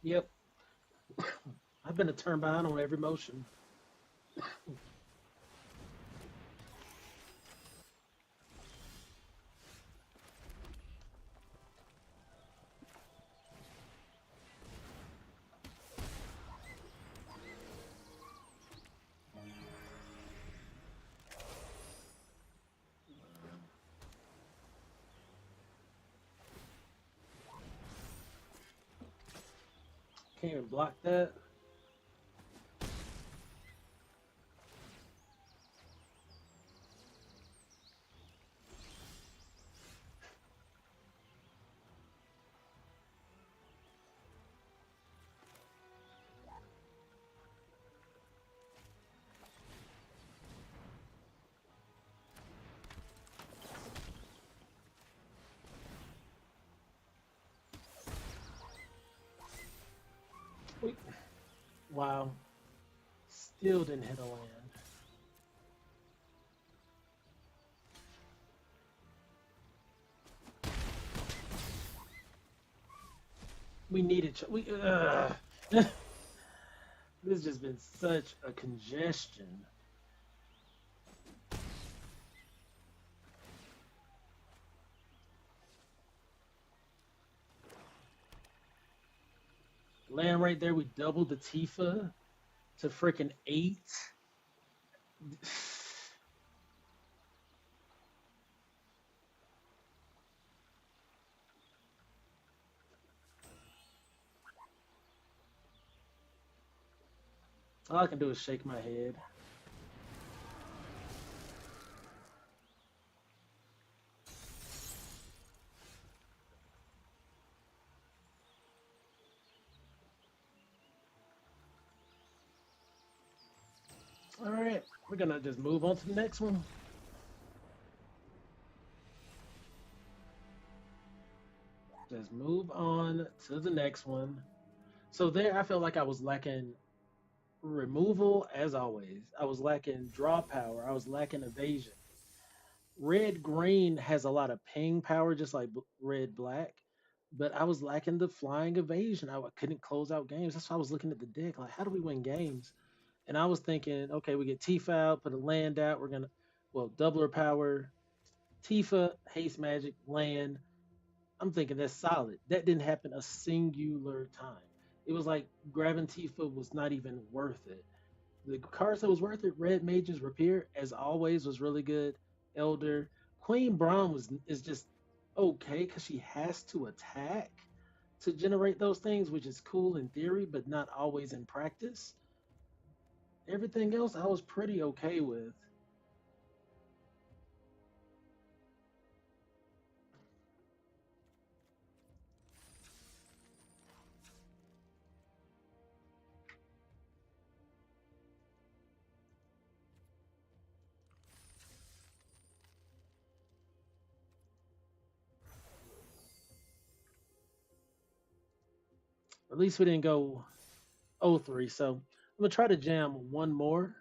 Yep, I've been a turn behind on every motion. Can't even block that. Wait. Wow. Still didn't hit a land. We needed. We. This has just been such a congestion. Land right there. We doubled the Tifa to freaking 8. All I can do is shake my head. All right, we're gonna just move on to the next one. Just move on to the next one. So there, I felt like I was lacking removal as always. I was lacking draw power. I was lacking evasion. Red green has a lot of ping power, just like red black. But I was lacking the flying evasion. I couldn't close out games. That's why I was looking at the deck. Like, how do we win games? And I was thinking, okay, we get Tifa out, put a land out. We're gonna, well, double her power. Tifa, haste magic, land. I'm thinking that's solid. That didn't happen a singular time. It was like grabbing Tifa was not even worth it. The cards that was worth it, Red Mage's Rapier, as always, was really good. Elder, Queen Braum was is just okay because she has to attack to generate those things, which is cool in theory, but not always in practice. Everything else I was pretty okay with. At least we didn't go 0-3. So I'm gonna try to jam one more.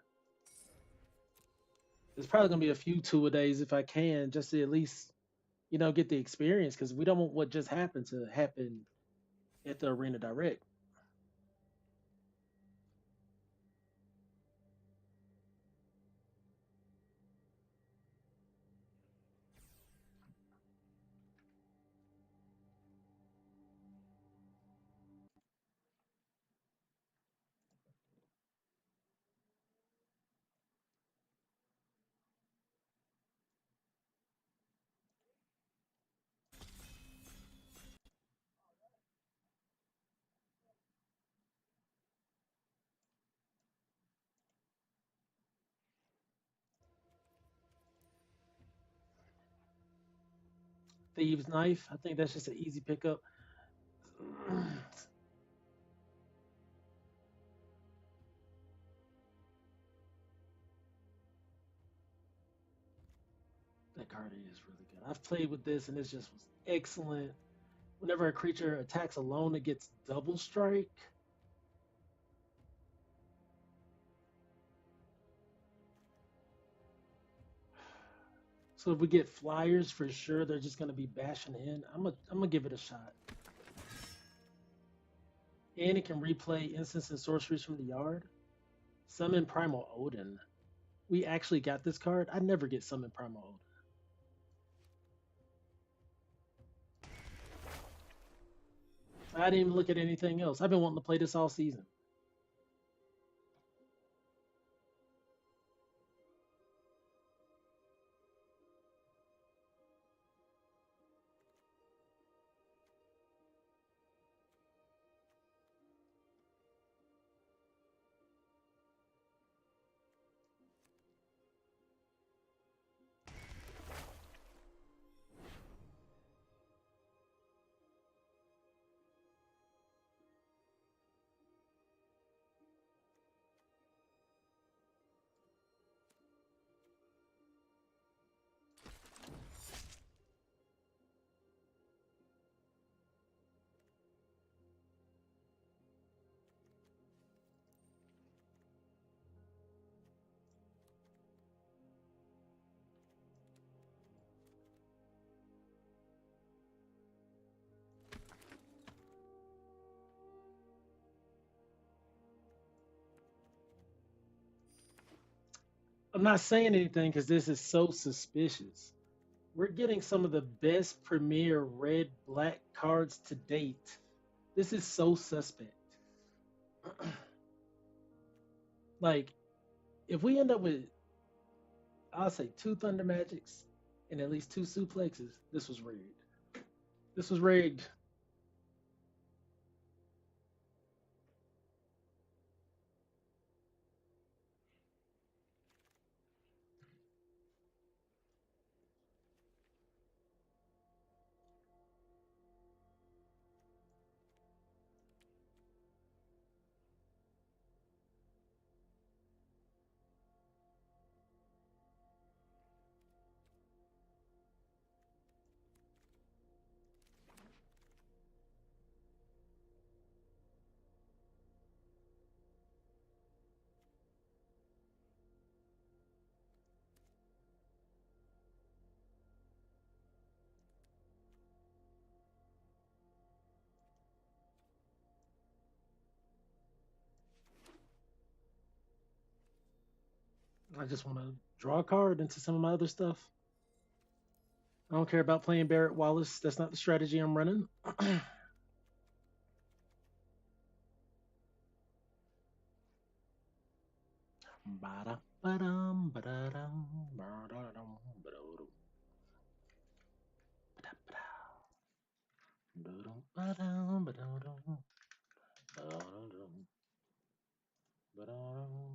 There's probably gonna be a few two-a-days if I can, just to at least get the experience because we don't want what just happened to happen at the arena direct. Thieves Knife, I think that's just an easy pickup. That card is really good. I've played with this and it's just was excellent. Whenever a creature attacks alone, it gets double strike. So if we get flyers for sure, they're just gonna be bashing in. I'm gonna give it a shot. And it can replay instants and sorceries from the yard. Summon Primal Odin. We actually got this card. I never get Summon Primal Odin. I didn't even look at anything else. I've been wanting to play this all season. I'm not saying anything because this is so suspicious. We're getting some of the best premier red black cards to date. This is so suspect. Like, if we end up with, I'll say, two Thunder Magics and at least two suplexes, this was rigged. This was rigged. I just want to draw a card into some of my other stuff. I don't care about playing Barrett Wallace. That's not the strategy I'm running. Ba-da-ba-dum, ba-da-dum, ba-da-dum, ba-da-dum. Ba-da-ba-dum, ba-da-dum, ba-da-dum, ba-da-dum, ba-da-dum.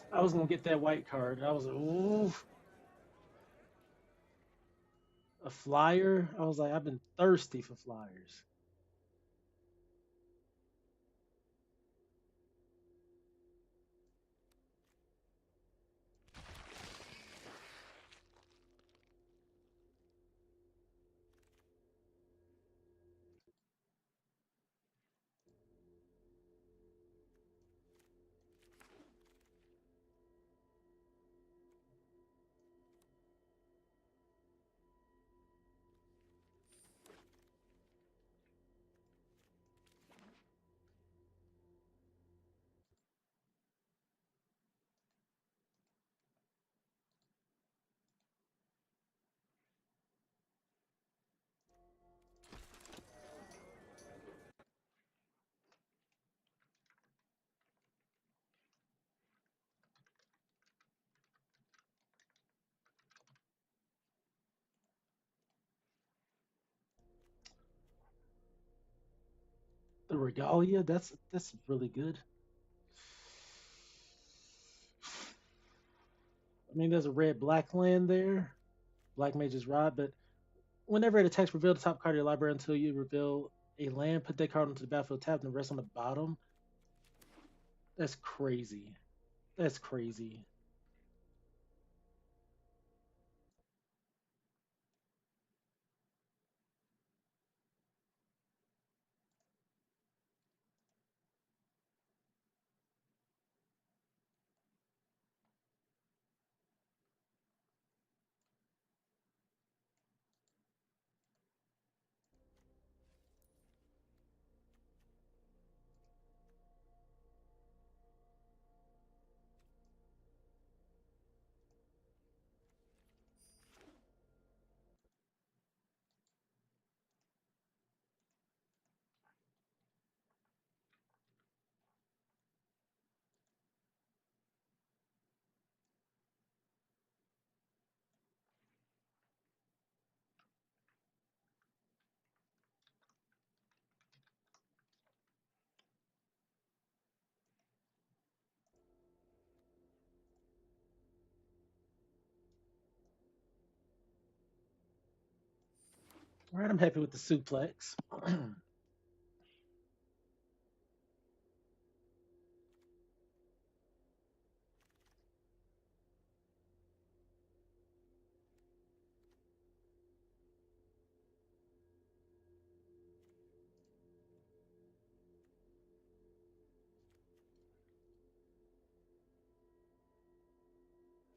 I was gonna get that white card. I was like, ooh, a flyer. I was like, I've been thirsty for flyers. The Regalia, that's really good. I mean, there's a red black land there. Black Mage's Rod, but whenever it attacks, reveal the top card of your library until you reveal a land. Put that card onto the battlefield tapped and rest on the bottom. That's crazy. That's crazy. All right, I'm happy with the suplex.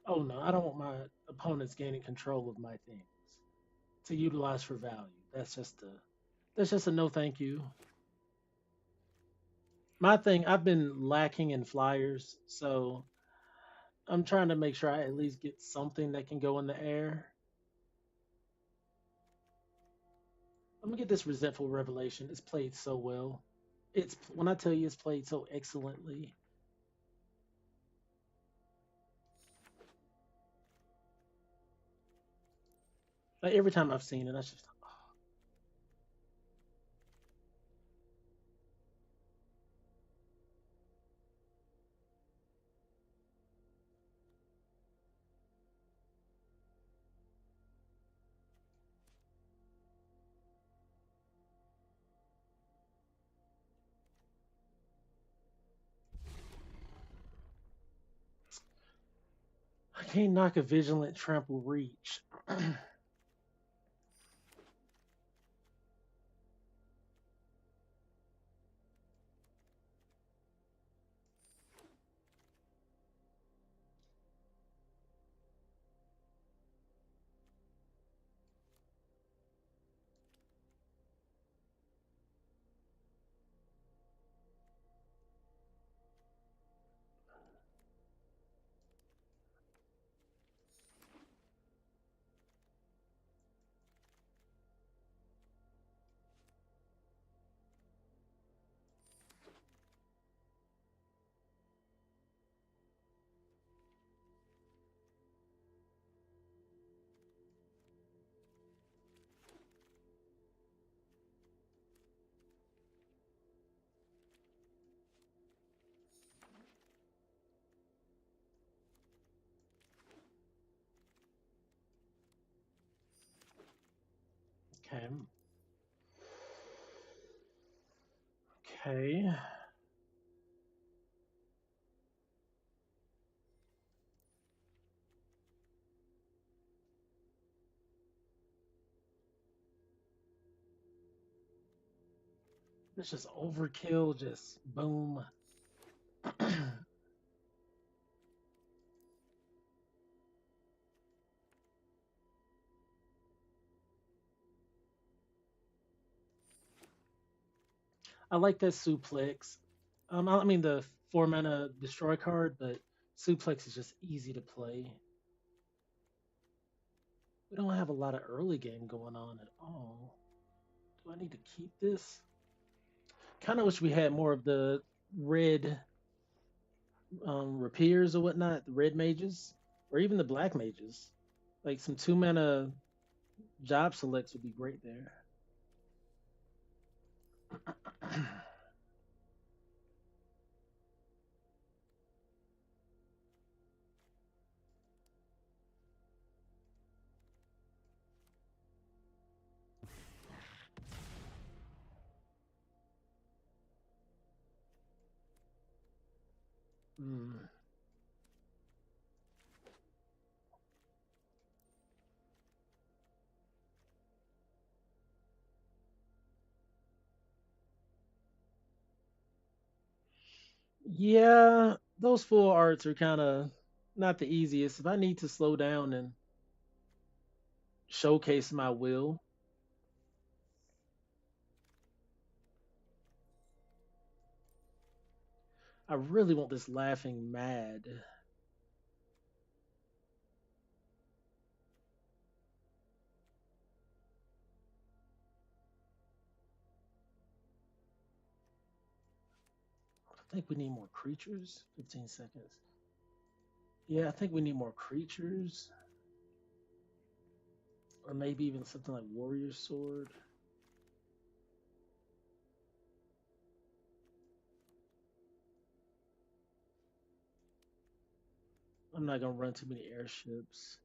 Oh no, I don't want my opponents gaining control of my things to utilize for value. That's just a no thank you. My thing, I've been lacking in flyers, so I'm trying to make sure I at least get something that can go in the air. I'm gonna get this resentful revelation. It's played so well. It's when I tell you it's played so excellently. Like every time I've seen it, I just I can't knock a vigilant trample reach. Okay. Okay. It's just overkill, just boom. I like that suplex. I mean the 4 mana destroy card, but suplex is just easy to play. We don't have a lot of early game going on at all. Do I need to keep this? Kind of wish we had more of the red rapiers or whatnot, the red mages, or even the black mages. Like some 2 mana job selects would be great there. Hmm. Yeah, those full arts are kind of not the easiest. If I need to slow down and showcase my will, I really want this laughing mad. I think we need more creatures. 15 seconds. Yeah, I think we need more creatures. Or maybe even something like Warrior Sword. I'm not gonna run too many airships.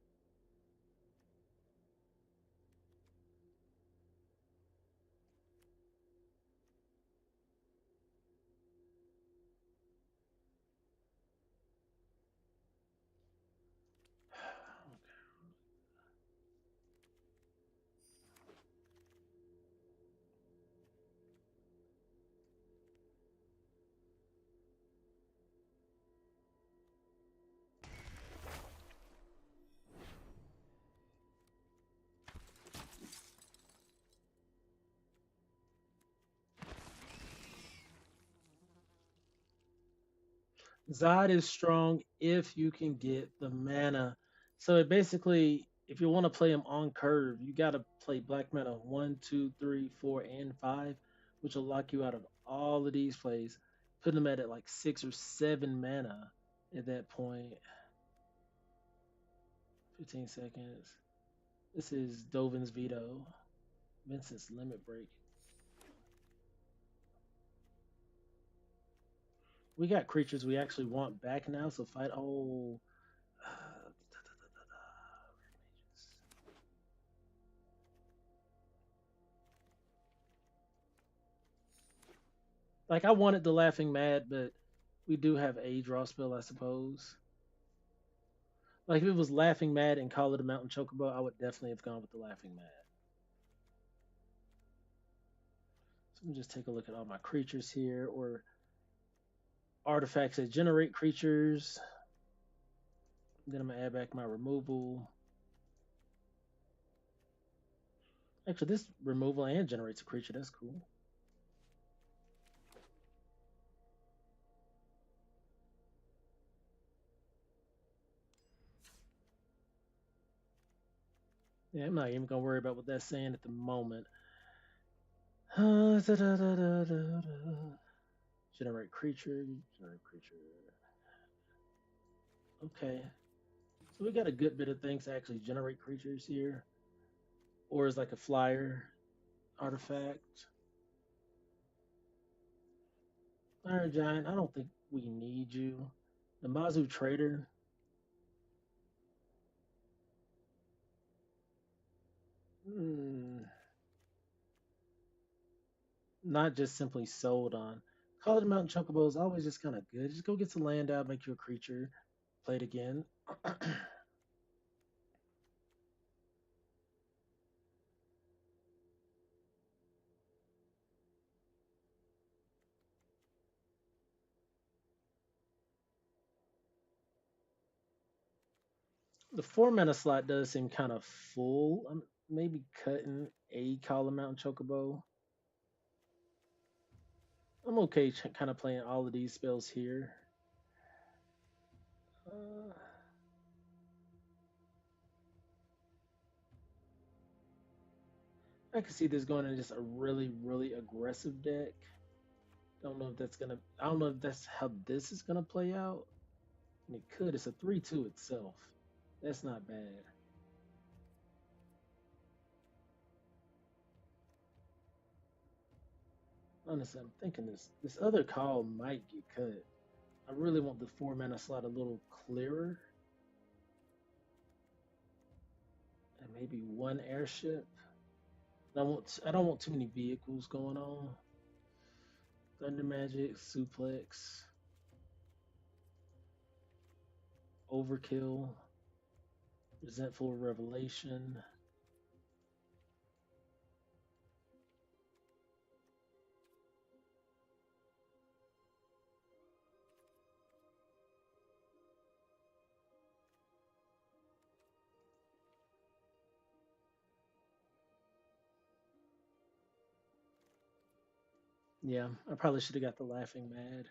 Zod is strong if you can get the mana. So it basically, if you want to play him on curve, you got to play black mana 1, 2, 3, 4, and 5, which will lock you out of all of these plays. Put him at like 6 or 7 mana at that point. 15 seconds. This is Dovin's Veto. Vincent's Limit Break. We got creatures we actually want back now, so fight. Oh. Like I wanted the Laughing Mad, but we do have a draw spell, I suppose. Like if it was Laughing Mad and Call It a Mountain Chocobo, I would definitely have gone with the Laughing Mad. So let me just take a look at all my creatures here, or artifacts that generate creatures. Then I'm gonna add back my removal. Actually, this removal and generates a creature. That's cool. Yeah, I'm not even gonna worry about what that's saying at the moment. Generate creature. Generate creature. Okay. So we got a good bit of things to actually generate creatures here. Or is like a flyer artifact. Iron Giant, I don't think we need you. The Mazu Trader. Not just simply sold on. Call It a Mountain Chocobo is always just kind of good. Just go get some land out, make you a creature, play it again. The 4 mana slot does seem kind of full. I'm maybe cutting a Call It a Mountain Chocobo. I'm okay kind of playing all of these spells here. I can see this going in just a really, really aggressive deck. Don't know if that's gonna. I don't know if that's how this is gonna play out. And it could. It's a 3/2 itself. That's not bad. Honestly, I'm thinking this other call might get cut. I really want the 4 mana slot a little clearer. And maybe one airship. I don't want too many vehicles going on. Thunder Magic, Suplex, Overkill, Resentful Revelation. Yeah, I probably should have got the Laughing Mad.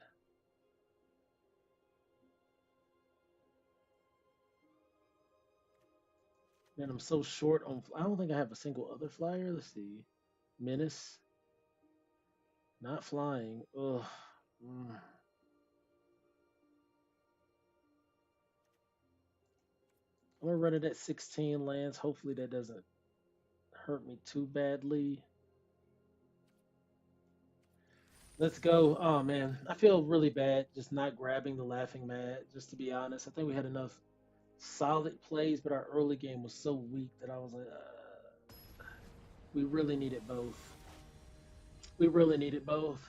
Man, I'm so short on. I don't think I have a single other flyer. Let's see. Menace. Not flying. Ugh. Mm. I'm gonna run it at 16 lands. Hopefully that doesn't hurt me too badly. Let's go. Oh man, I feel really bad just not grabbing the Laughing Mad. Just to be honest, I think we had enough solid plays, but our early game was so weak that I was like, we really needed both. We really needed both.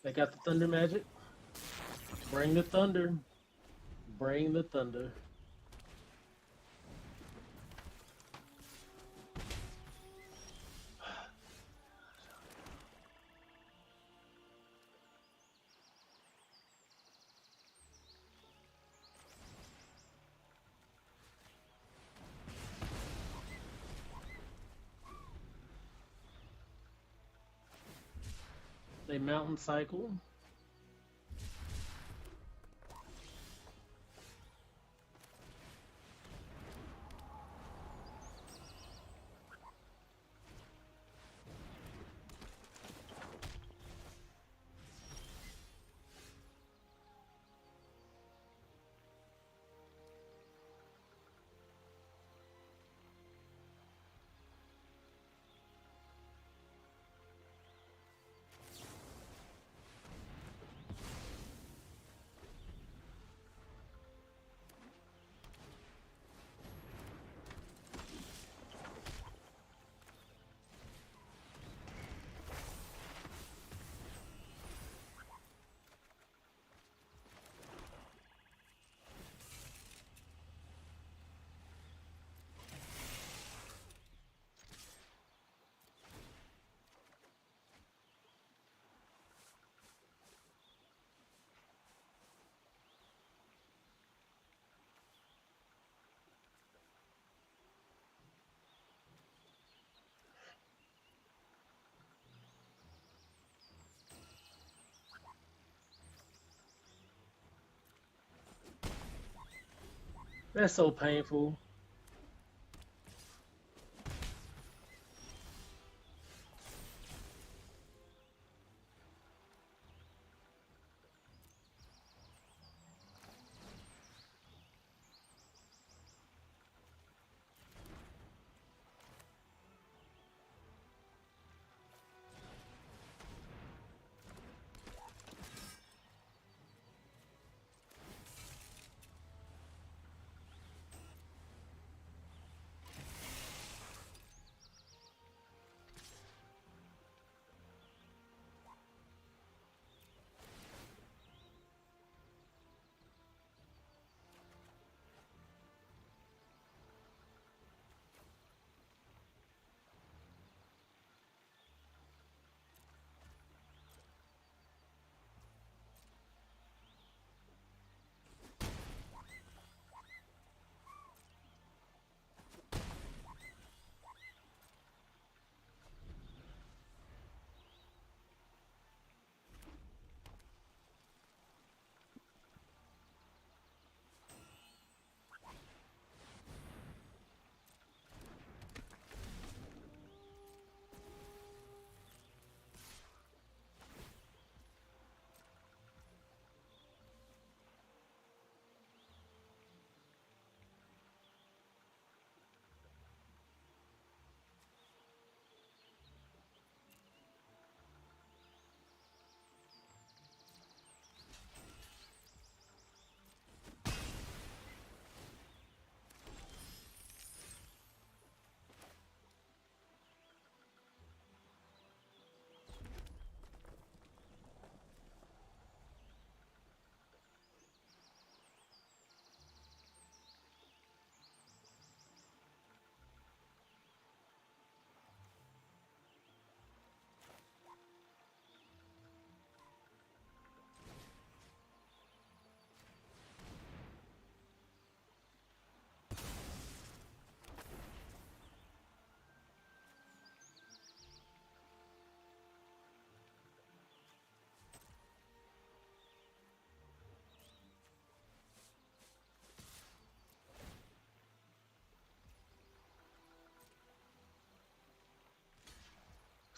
They got the Thunder Magic. Bring the thunder. Bring the thunder. They mountain cycle. That's so painful.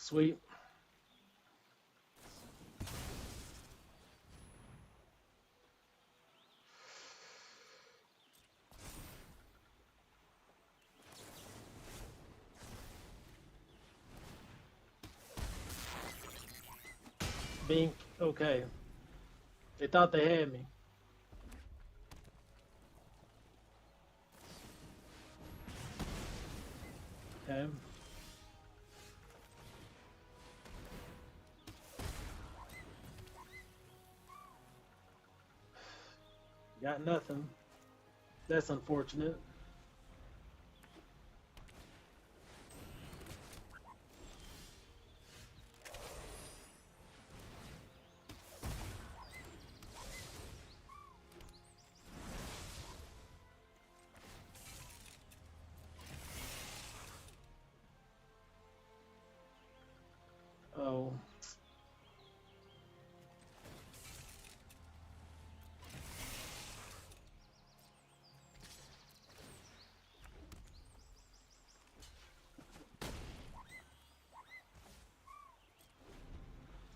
Sweet. Bink. Okay. They thought they had me. Okay. Got nothing. That's unfortunate. Oh.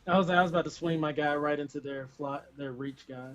I was about to swing my guy right into their reach guy.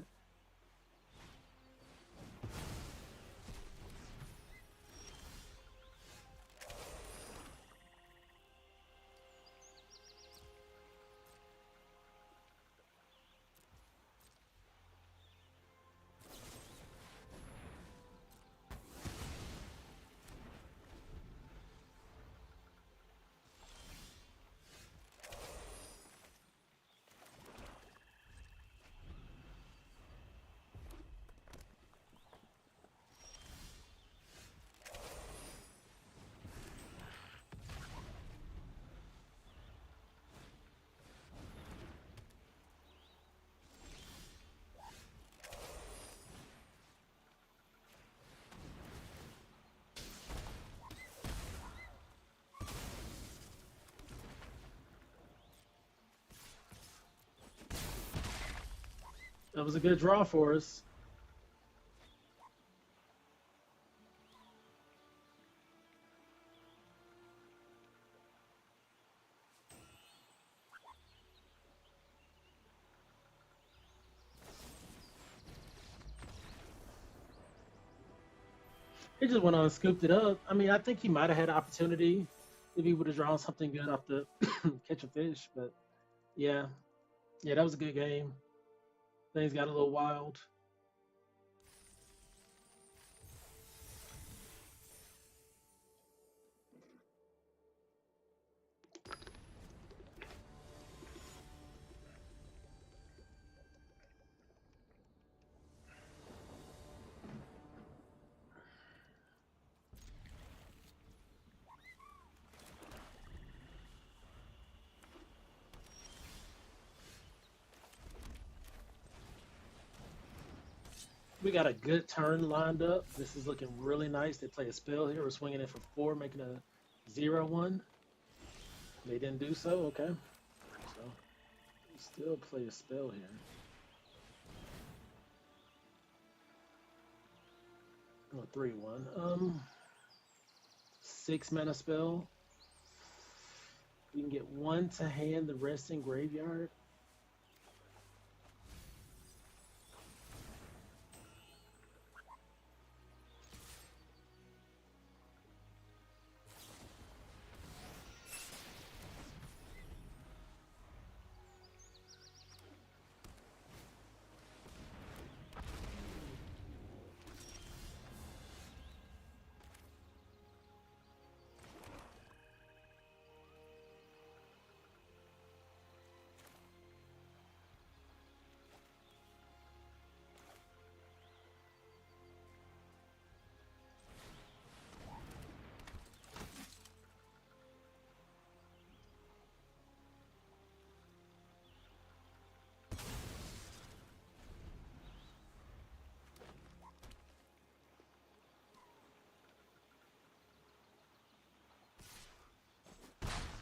That was a good draw for us. He just went on and scooped it up. I mean, I think he might have had an opportunity if he would have drawn something good off the catch a fish. But yeah, yeah, that was a good game. Things got a little wild. We got a good turn lined up. This is looking really nice. They play a spell here. We're swinging it for 4, making a 0-1. They didn't do so. Okay. So we still play a spell here. Oh, 3-1. 6 mana spell. We can get 1 to hand, the rest in graveyard.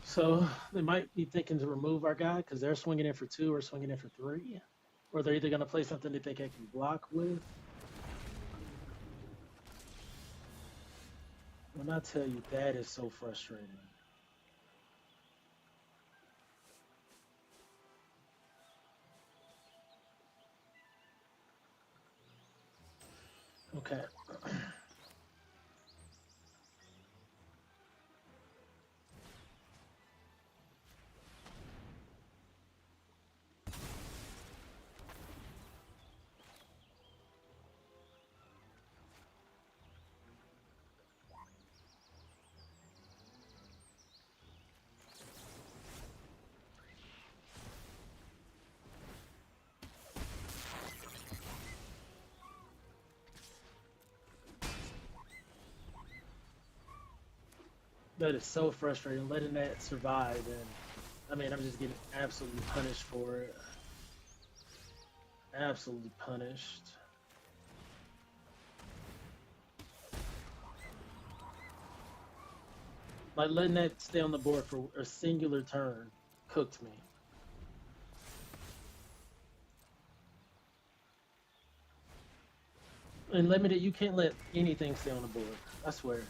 So they might be thinking to remove our guy because they're swinging in for 2 or swinging in for 3. Or they're either going to play something they think I can block with. When I tell you, that is so frustrating. Okay. That is so frustrating, letting that survive. And I mean, I'm just getting absolutely punished for it. Absolutely punished. Like letting that stay on the board for a singular turn cooked me. And limited, you can't let anything stay on the board. I swear.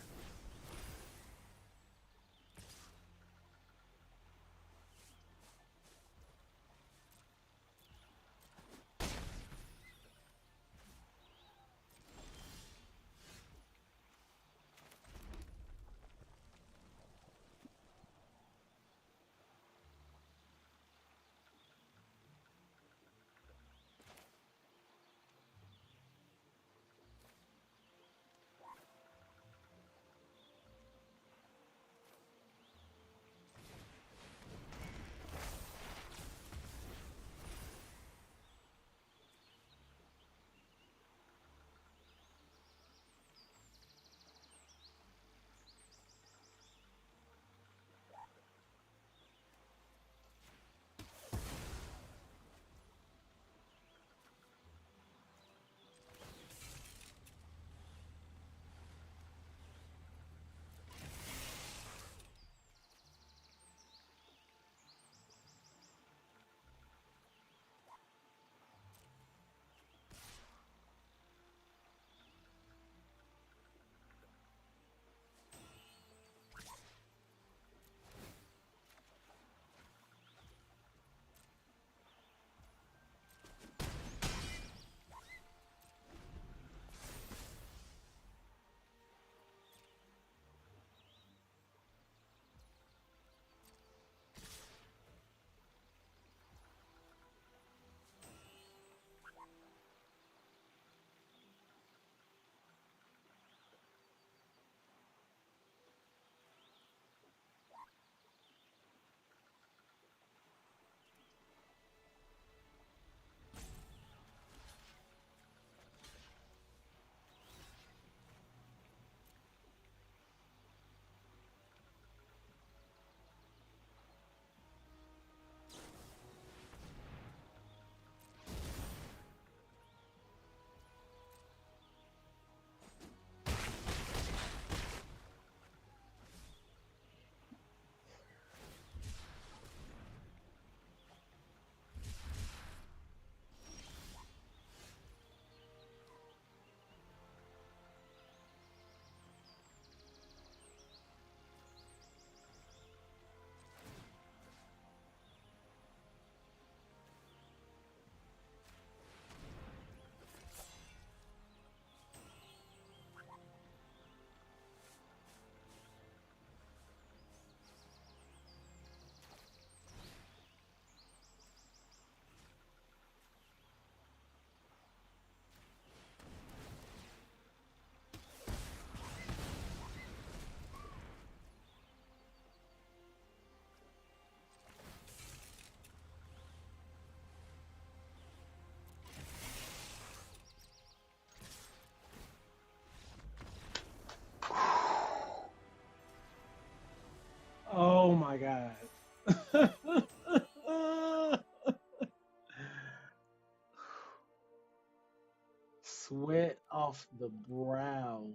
the brow.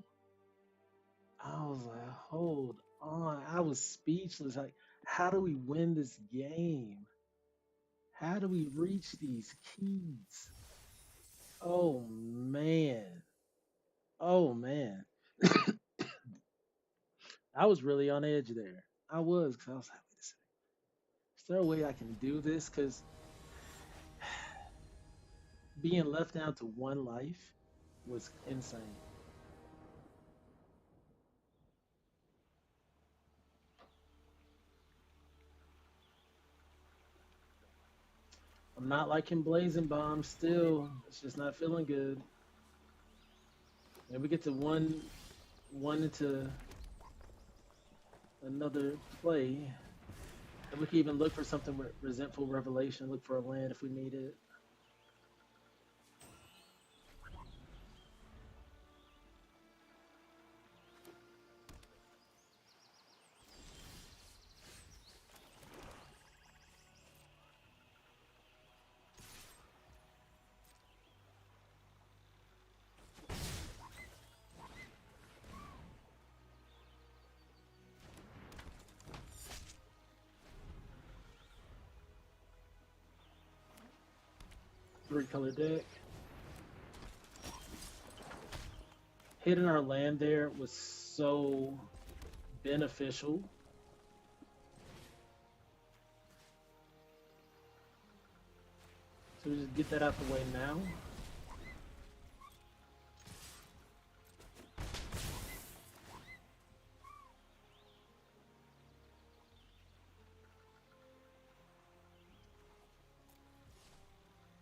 I was like, hold on. I was speechless. Like, how do we win this game? How do we reach these keys? Oh man. Oh man. I was really on edge there. I was, because I was like, wait a second. Is there a way I can do this? Because being left down to one life was insane. I'm not liking Blazing Bomb still. It's just not feeling good. And we get to one into another play. And we can even look for something with Resentful Revelation, look for a land if we need it. Three-color deck. Hitting our land there was so beneficial. So we just get that out the way now.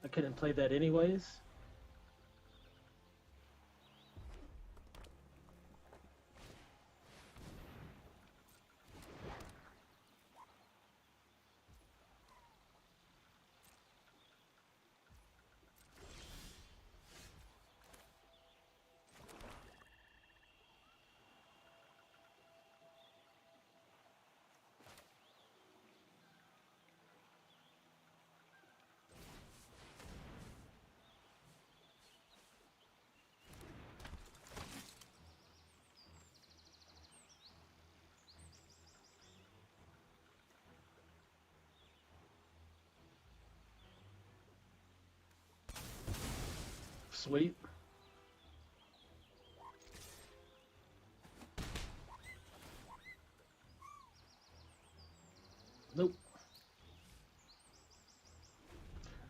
I couldn't play that anyways. Sweet. Nope.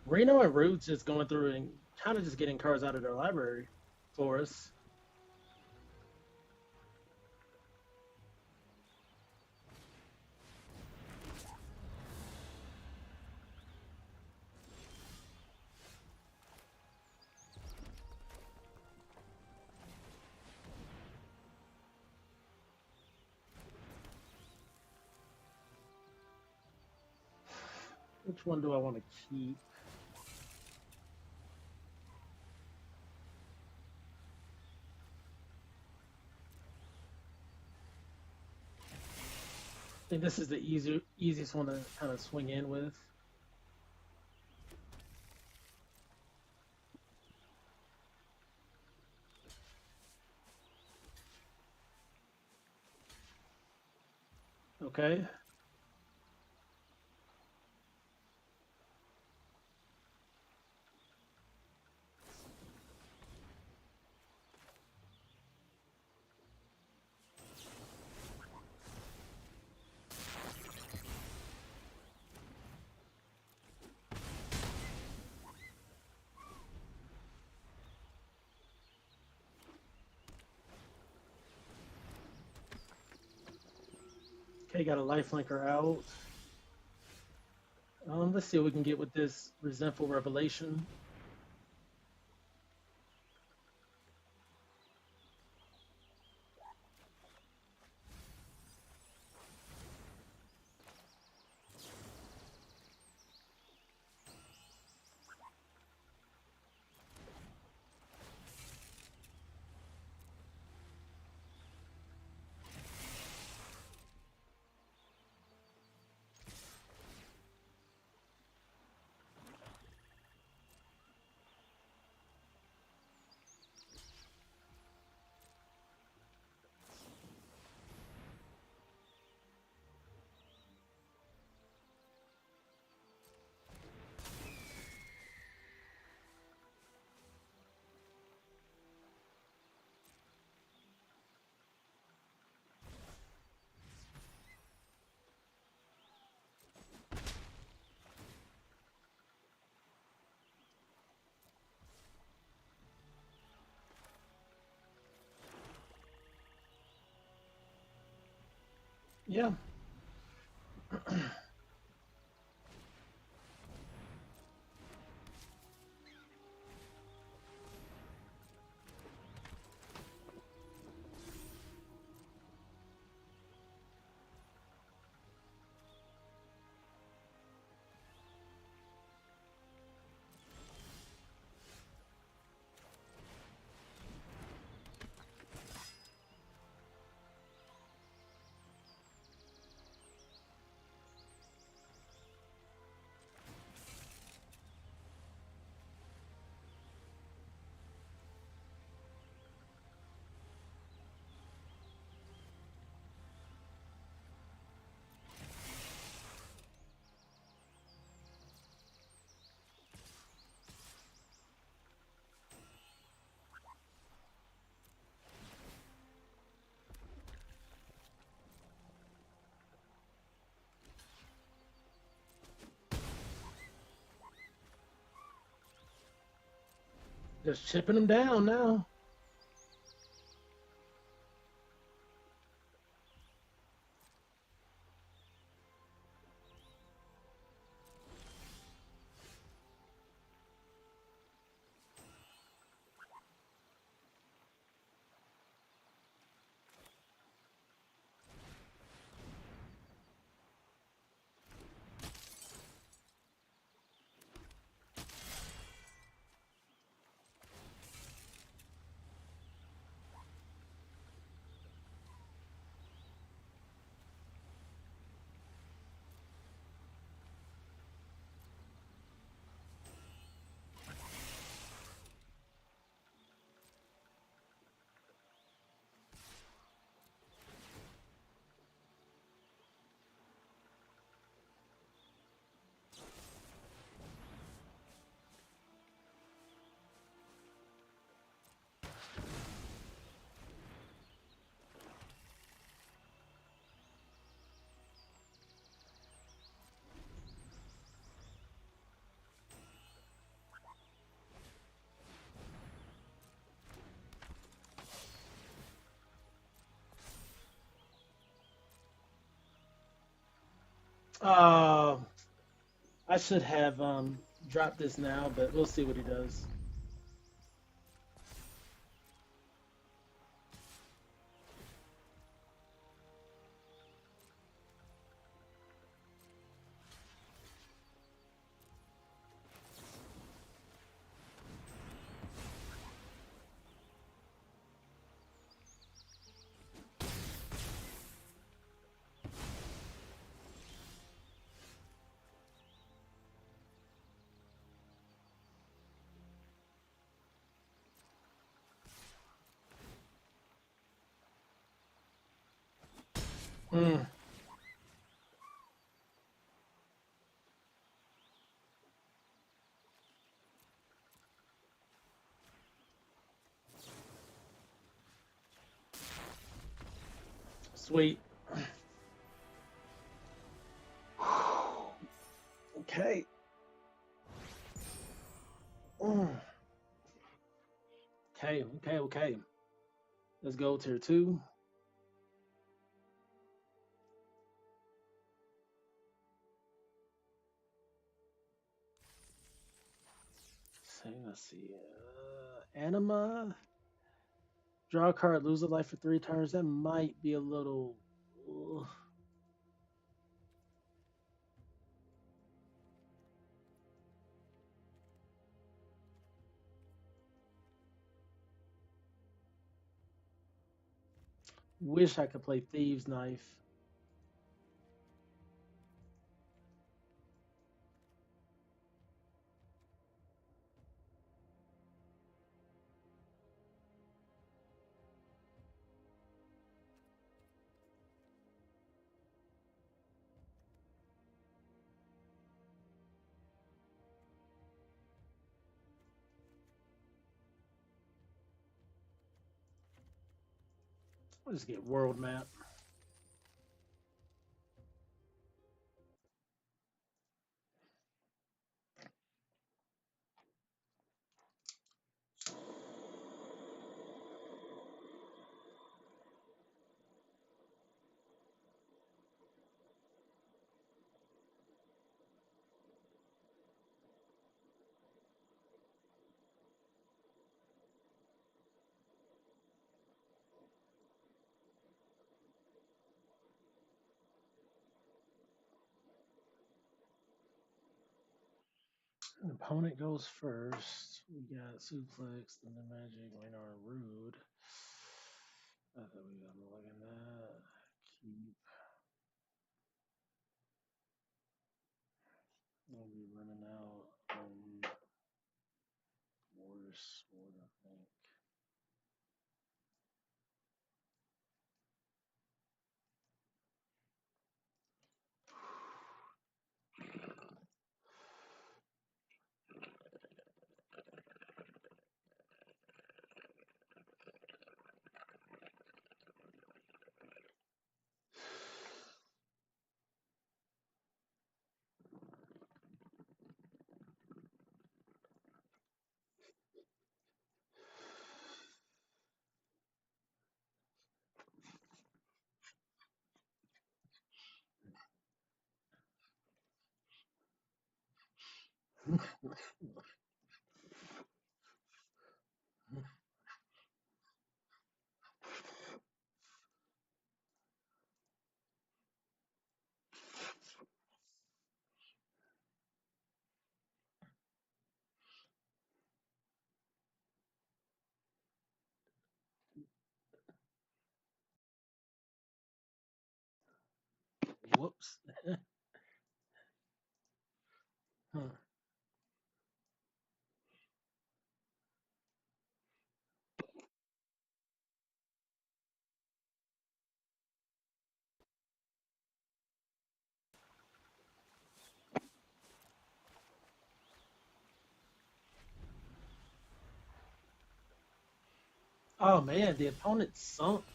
Reno and Roots just going through and kind of just getting cards out of their library for us. Which one do I want to keep? I think this is the easiest one to kind of swing in with. Okay. Okay, got a lifelinker out. Let's see what we can get with this Resentful Revelation. Yeah. Just chipping them down now. Uh, I should have dropped this now, but we'll see what he does. Mm. Sweet. Okay. Mm. Okay, okay, okay. Let's go tier two. So, let's see. Anima. Draw a card, lose a life for 3 turns. That might be a little. uh, Wish I could play Thieves' Knife. I'll just get World Map. The opponent goes first. We got Suplex, then the Magic, Raynor, Rude. I thought we got to look at that. Keep. We'll be running out Warriors Sword, I think. Whoops. Huh. Oh man, the opponent sunk.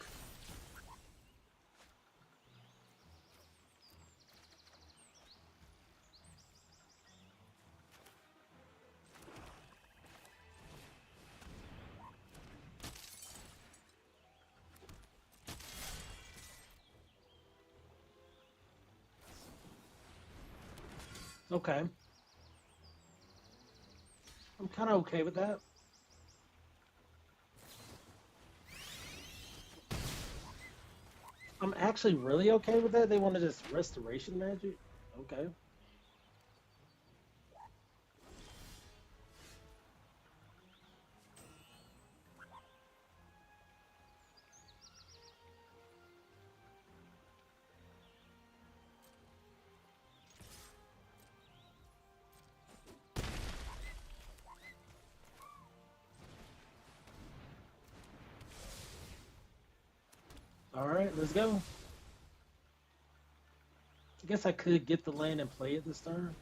Okay. I'm kind of okay with that. I'm actually really okay with that. They wanted this restoration magic. Okay. All right, let's go. I guess I could get the land and play it this turn.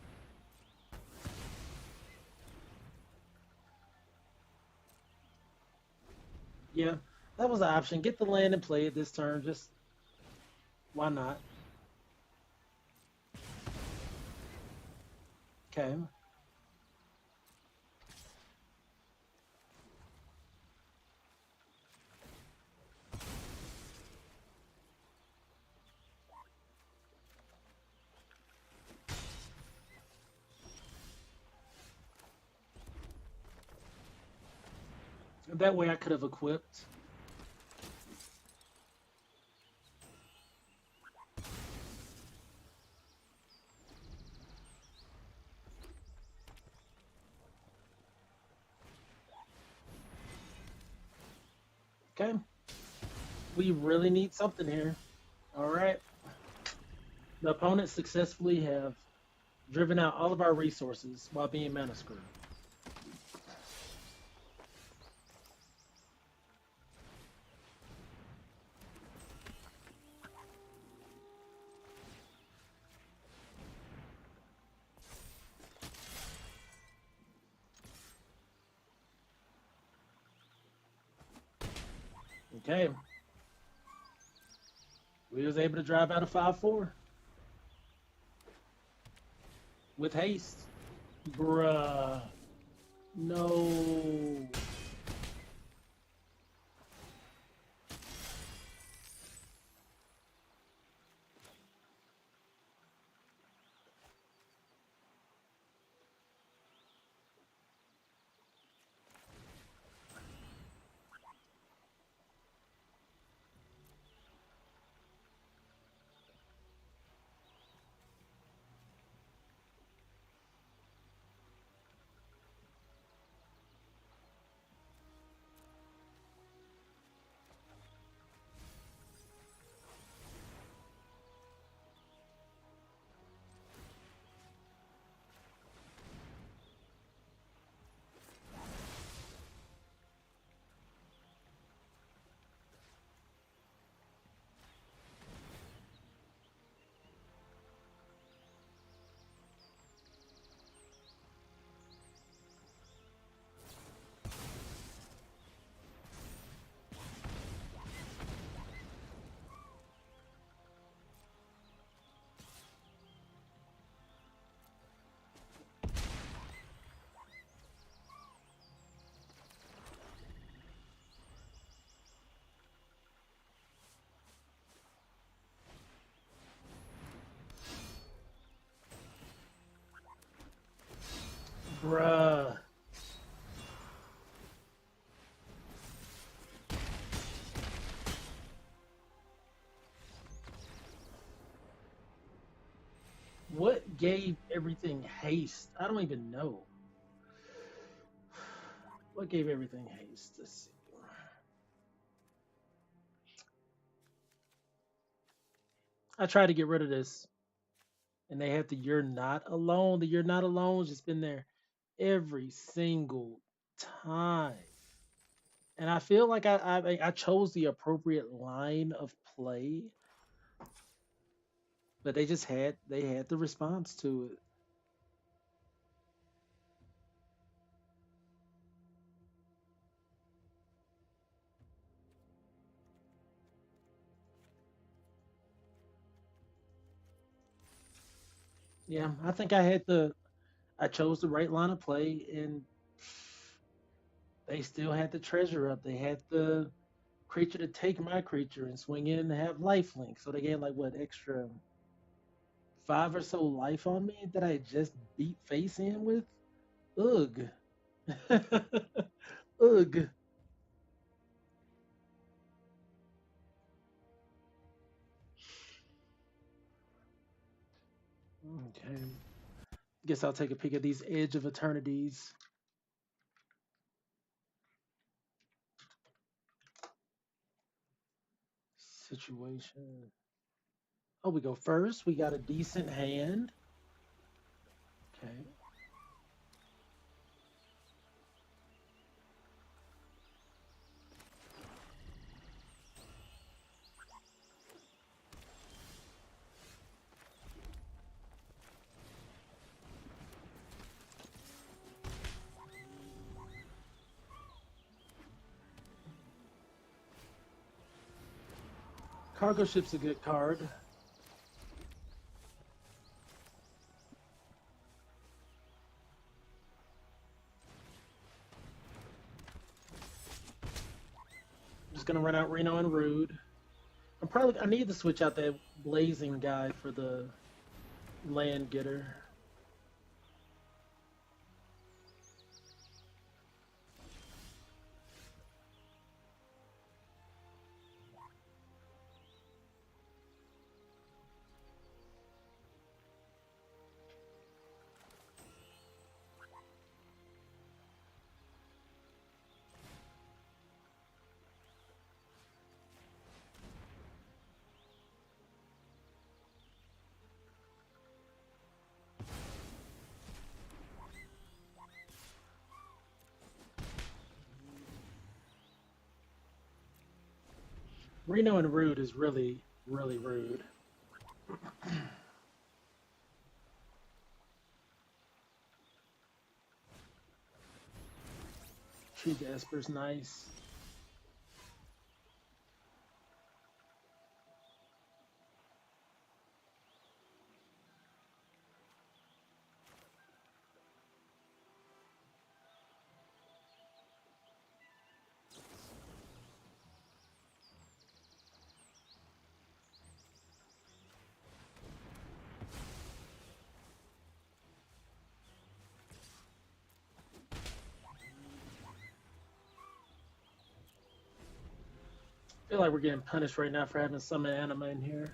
Yeah, that was the option. Get the land and play it this turn. Just why not? Okay. That way I could have equipped. Okay. We really need something here. All right. The opponents successfully have driven out all of our resources while being mana screwed. Okay. We was able to drive out a 5/4 with haste. Bruh. No. Bruh. What gave everything haste? I don't even know. What gave everything haste? Let's see. I tried to get rid of this, and they had the "You're Not Alone." The "You're Not Alone" just been there every single time, and I feel like I chose the appropriate line of play, but they had the response to it. Yeah, I think I chose the right line of play, and they still had the treasure up. They had the creature to take my creature and swing in and have life link. So they gave like what extra 5 or so life on me that I just beat face in with. Ugh. Ugh. Okay. Guess I'll take a peek at these Edge of Eternities. Situation. Oh, we go first. We got a decent hand. Okay. Cargo ship's a good card. Just gonna run out Reno and Rude. I need to switch out that blazing guy for the land getter. Reno and Rude is really, really rude. Tree Jasper's nice. I feel like we're getting punished right now for having some anima in here.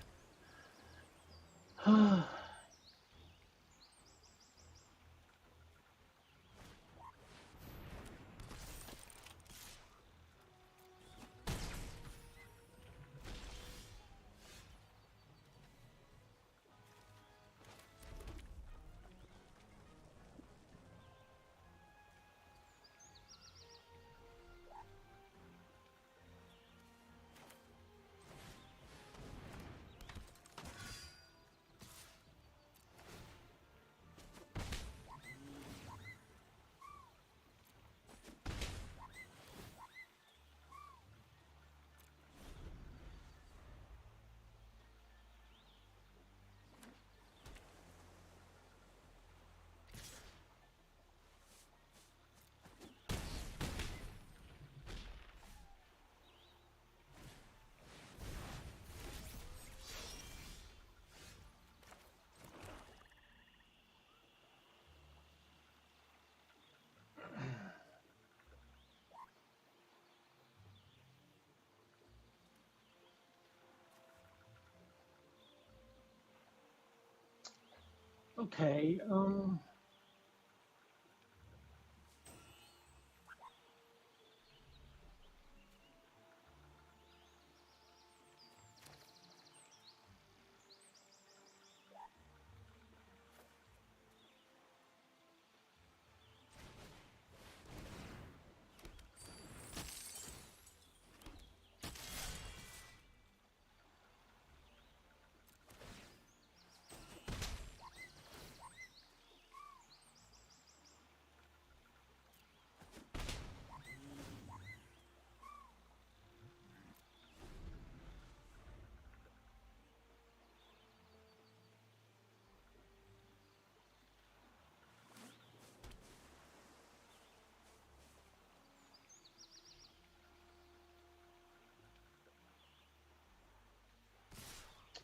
Okay.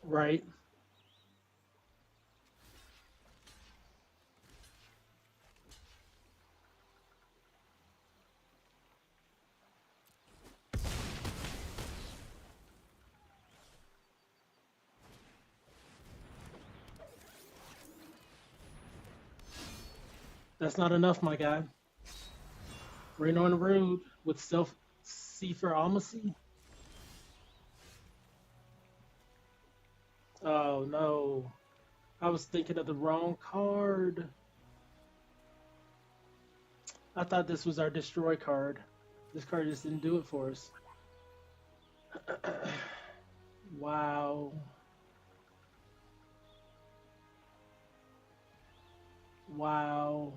Right. That's not enough, my guy. Rain on the road with self C for Almacy. Oh no. I was thinking of the wrong card. I thought this was our destroy card. This card just didn't do it for us. Wow. Wow.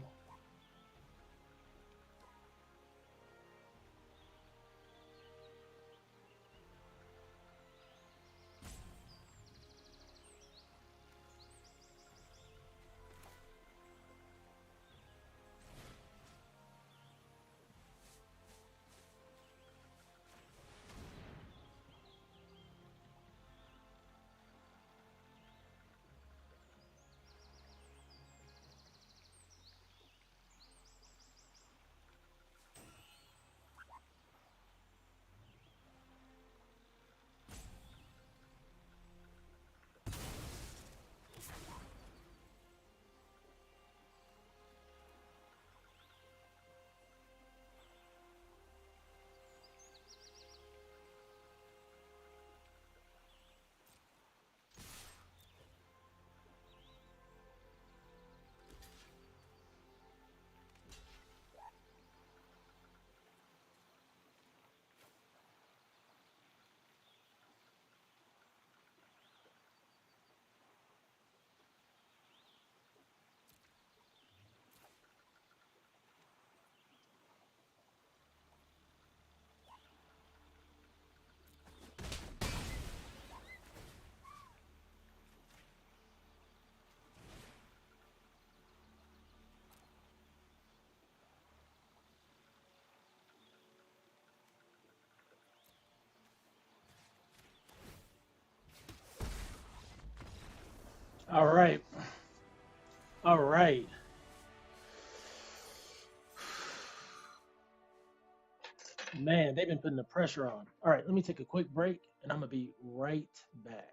All right. All right. Man, they've been putting the pressure on. All right, let me take a quick break and I'm going to be right back.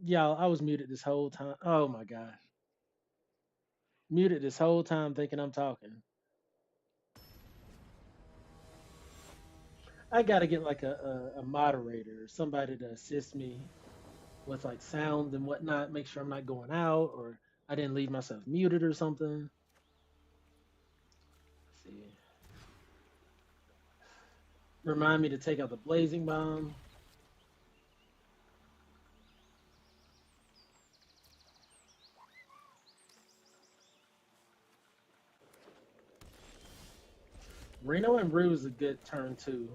Y'all, I was muted this whole time. Oh my gosh. Muted this whole time thinking I'm talking. I gotta get like a moderator, somebody to assist me with like sound and whatnot, make sure I'm not going out or I didn't leave myself muted or something. Let's see. Remind me to take out the blazing bomb. Reno and Rue is a good turn too.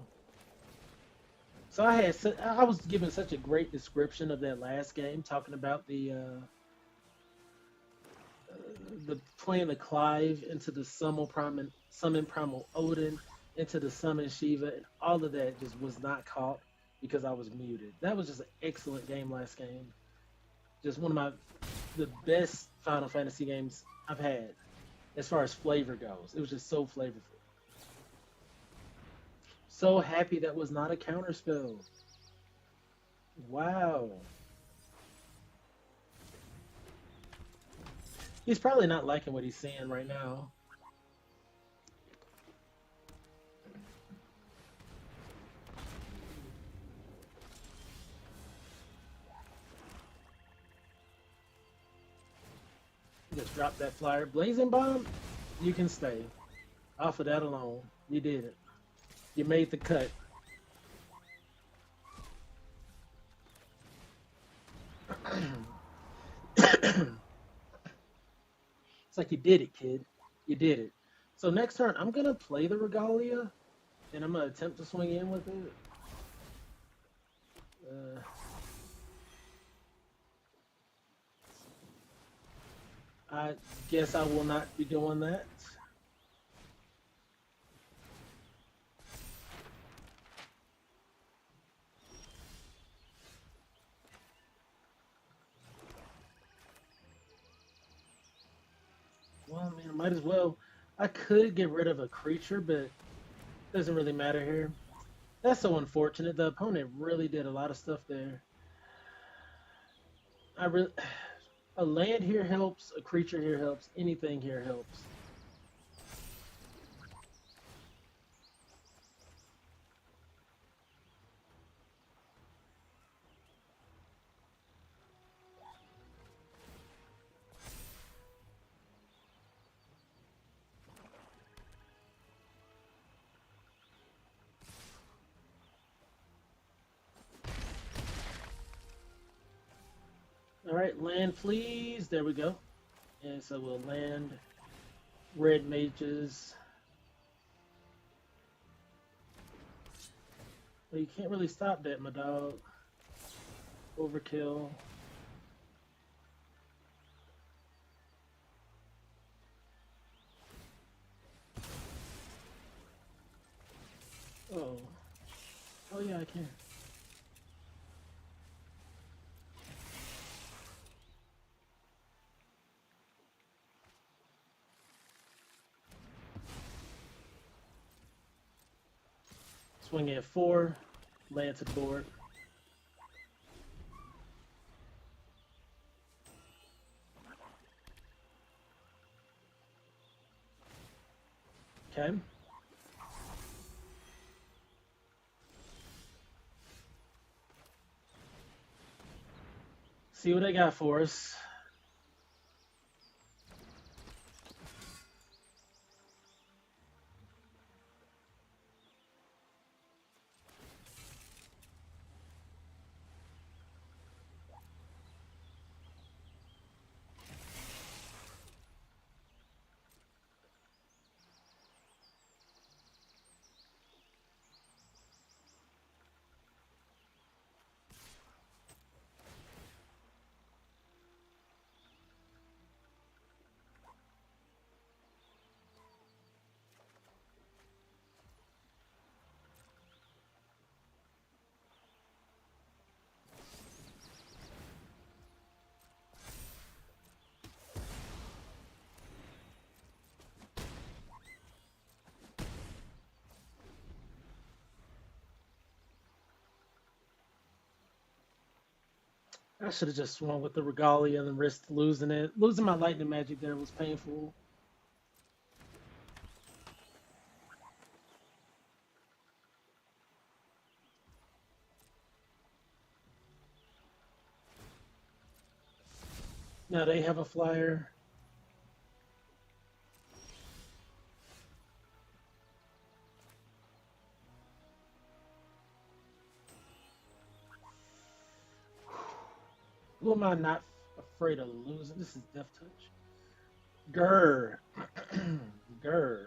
So I was given such a great description of that last game, talking about the playing the Clive into the summon primal Odin into the summon Shiva, and all of that just was not caught because I was muted. That was just an excellent game last game. Just one of the best Final Fantasy games I've had as far as flavor goes. It was just so flavorful. So happy that was not a counter spell. Wow. He's probably not liking what he's seeing right now. Just drop that flyer. Blazing Bomb, you can stay. Off of that alone, you did it. You made the cut. It's like you did it, kid. You did it. So next turn, I'm gonna play the Regalia, and I'm gonna attempt to swing in with it. I guess I will not be doing that. Well, I mean, I might as well. I could get rid of a creature, but it doesn't really matter here. That's so unfortunate. The opponent really did a lot of stuff there. I really, a land here helps, a creature here helps, anything here helps. All right, land please. There we go. And so we'll land red mages. Well, you can't really stop that, my dog. Overkill. Oh. Oh yeah, I can. Swing at 4, land to the board. Okay. See what I got for us. I should have just swung with the regalia and risked losing it. Losing my lightning magic there was painful. Now they have a flyer. Who am I not afraid of losing? This is Death Touch. Grr. Grr.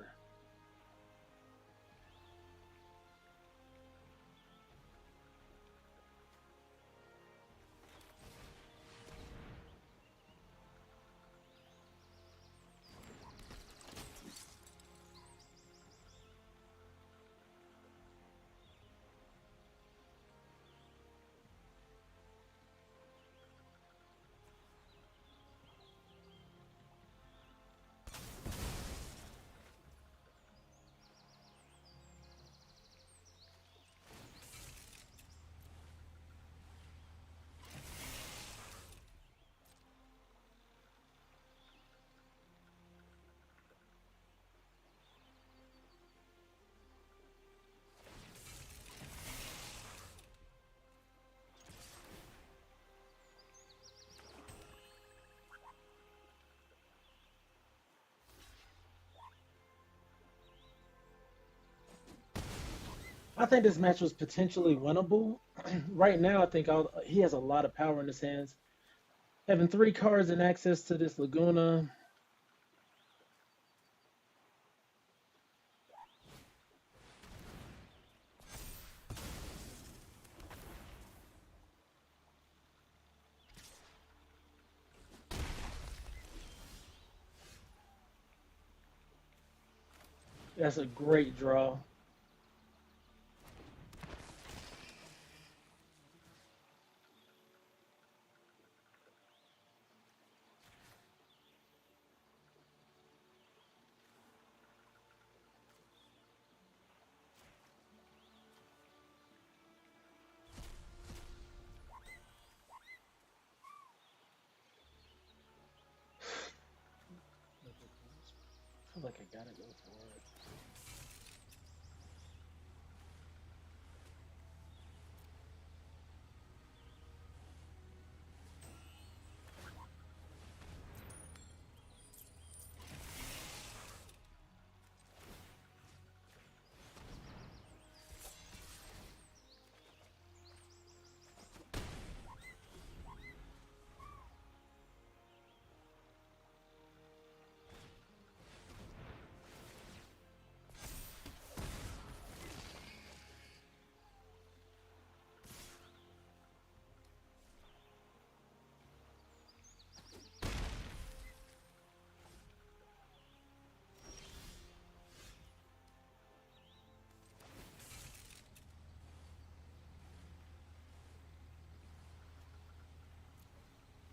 I think this match was potentially winnable. Right now, I think he has a lot of power in his hands. Having 3 cards and access to this Laguna. That's a great draw. I feel like I gotta go for it.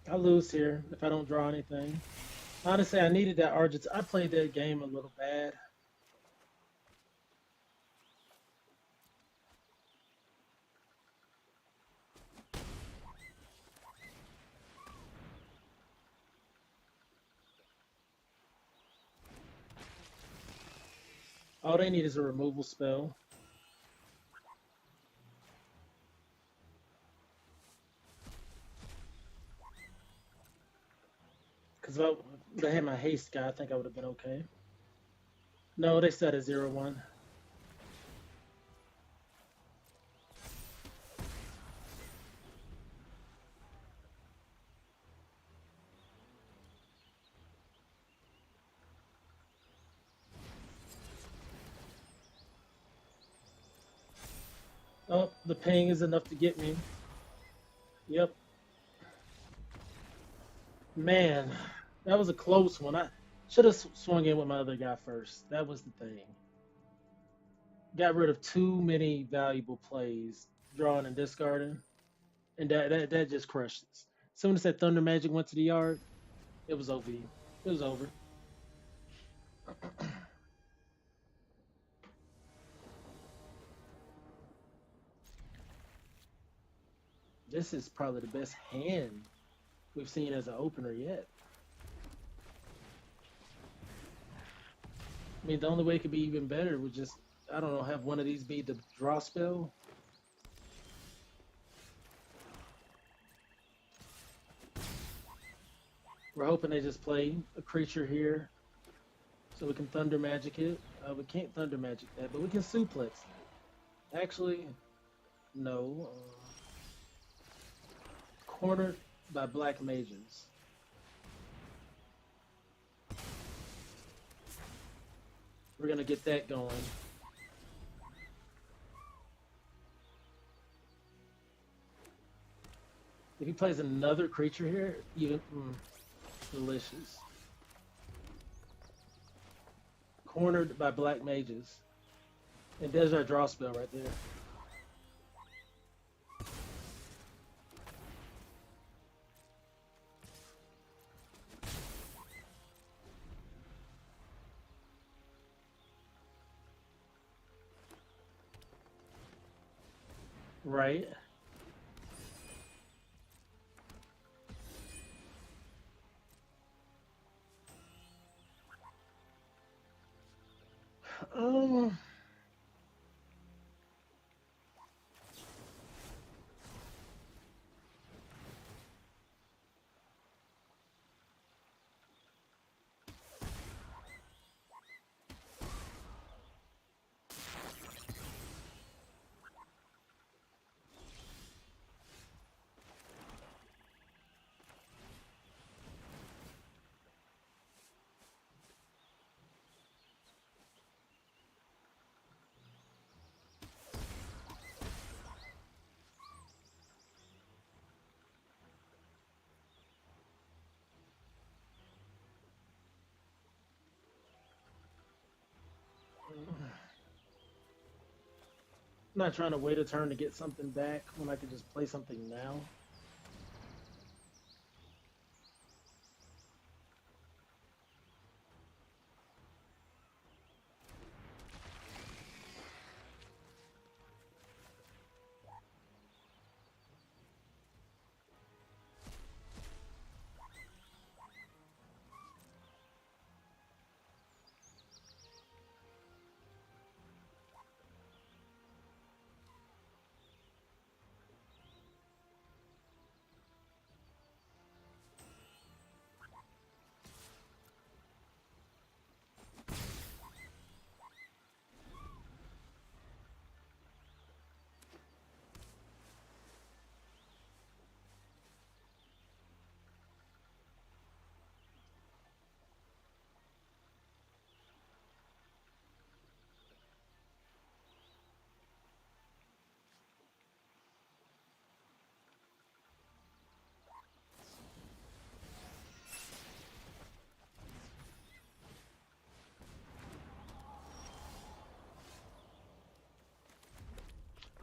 I lose here if I don't draw anything. Honestly, I needed that Argent. I played that game a little bad. All they need is a removal spell. Because if I had my haste guy, I think I would have been okay. No, they set a 0-1. Oh, the ping is enough to get me. Yep. Man, that was a close one. I should have swung in with my other guy first. That was the thing. Got rid of too many valuable plays, drawing and discarding, and that just crushed us. As soon as that Thunder Magic went to the yard, it was OV. It was over. this is probably the best hand we've seen as an opener yet. I mean, the only way it could be even better would just, I don't know, have one of these be the draw spell. We're hoping they just play a creature here so we can Thunder Magic it. We can't Thunder Magic that, but we can suplex it. Actually, no. Cornered by Black Mages. We're gonna get that going. If he plays another creature here, even delicious. Cornered by Black Mages. And there's our draw spell right there. Right. Um, I'm not trying to wait a turn to get something back when I can just play something now.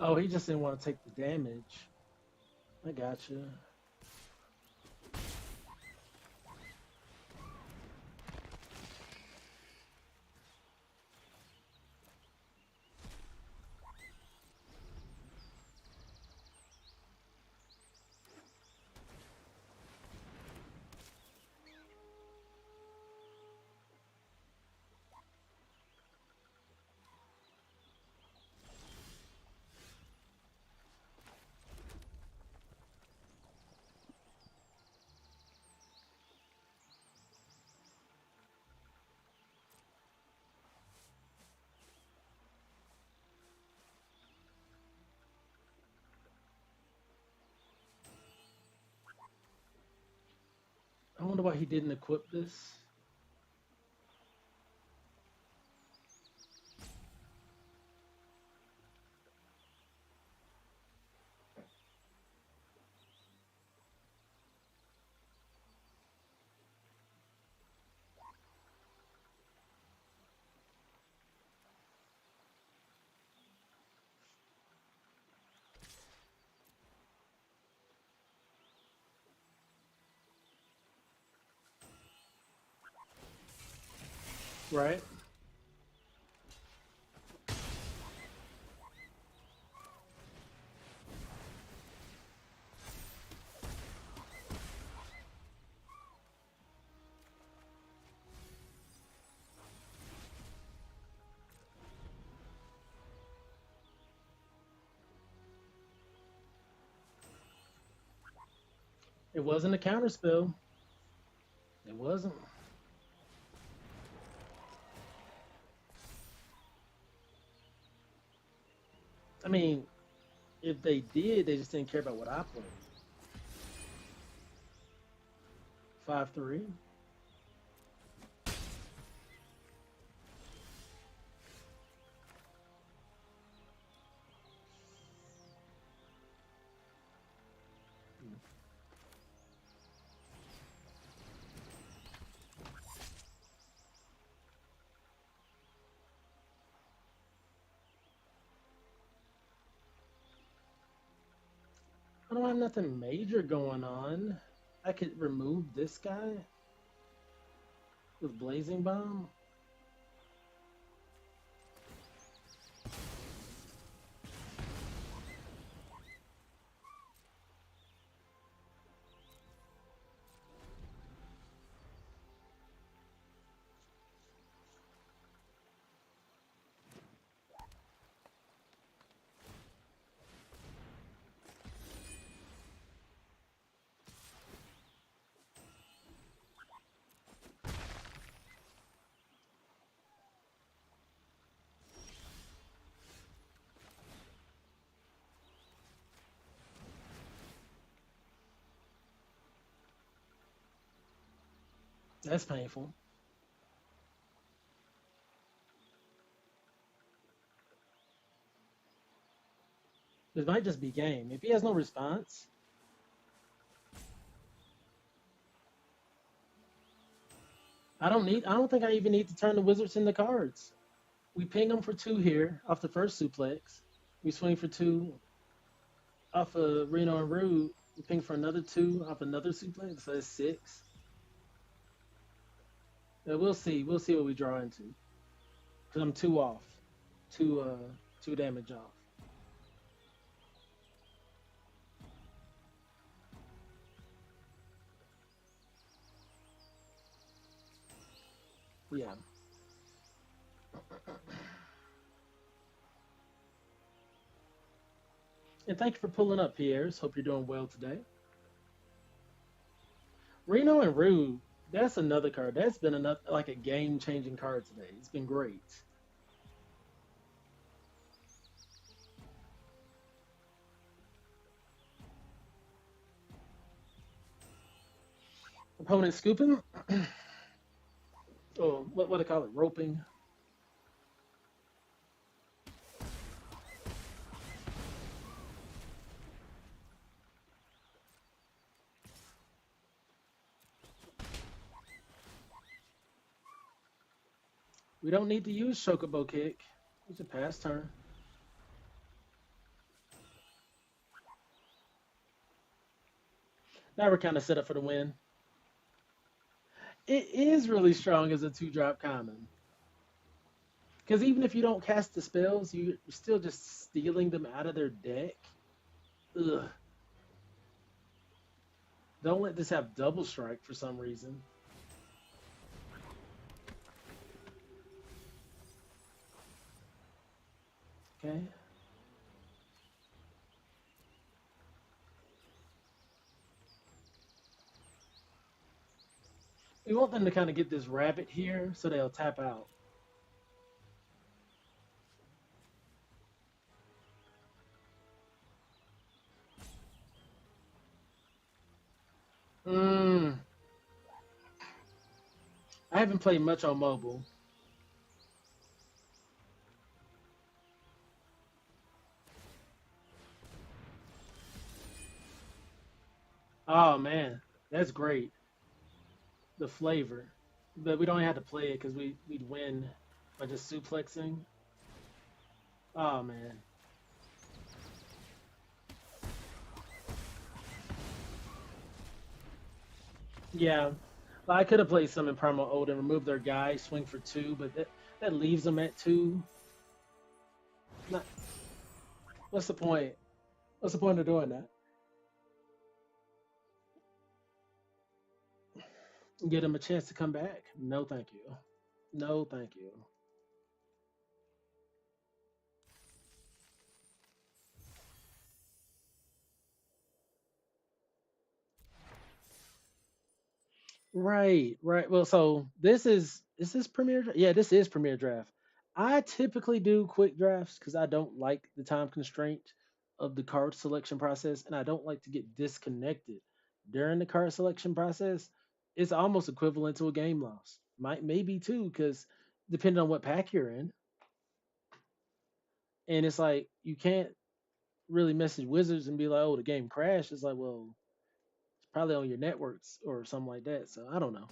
Oh, he just didn't want to take the damage. I gotcha. I wonder why he didn't equip this. Right? It wasn't a counter spell. It wasn't. I mean, if they did, they just didn't care about what I played. 5-3. I don't have nothing major going on. I could remove this guy with Blazing Bomb. That's painful. This might just be game. If he has no response, I don't think I even need to turn the Wizards into cards. We ping them for 2 here off the first suplex. We swing for 2 off of Reno and Rude. We ping for another 2 off another suplex. So that's 6. Yeah, we'll see. We'll see what we draw into. Because I'm 2 off. 2 damage off. Yeah. And thank you for pulling up, Pierre's. Hope you're doing well today. Reno and Rude, that's another card. That's been enough, like a game-changing card today. It's been great. Opponent scooping. Oh, what do they call it? Roping. We don't need to use Chocobo Kick. It's a pass turn. Now we're kind of set up for the win. It is really strong as a 2-drop common. Because even if you don't cast the spells, you're still just stealing them out of their deck. Ugh. Don't let this have double strike for some reason. Okay. We want them to kind of get this rabbit here so they'll tap out. I haven't played much on mobile. Oh man, that's great. The flavor. But we don't have to play it because we'd win by just suplexing. Oh man. Yeah. Well, I could have played some in Primal Old and removed their guy, swing for 2, but that leaves them at 2. Not, what's the point? What's the point of doing that? Get them a chance to come back? No, thank you. No, thank you. Right, right. Well, so this is Premier. Yeah, this is Premier Draft. I typically do quick drafts because I don't like the time constraint of the card selection process, and I don't like to get disconnected during the card selection process. It's almost equivalent to a game loss. Might maybe too, because depending on what pack you're in, and it's like you can't really message Wizards and be like, "Oh, the game crashed." It's like, well, it's probably on your networks or something like that. So I don't know.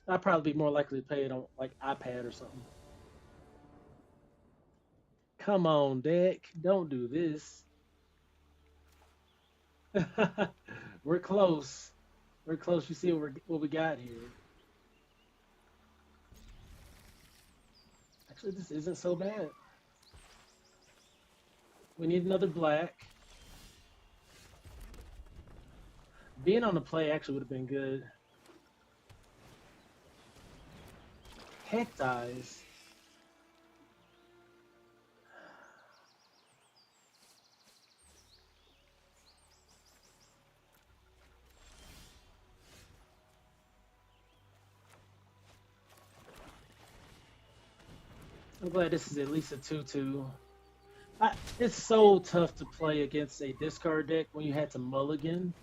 I'd probably be more likely to play it on like iPad or something. Come on, Deck. Don't do this. We're close. We're close. You see what we got here. Actually, this isn't so bad. We need another black. Being on the play actually would have been good. Heck dies. I'm glad this is at least a 2-2. It's so tough to play against a discard deck when you had to mulligan.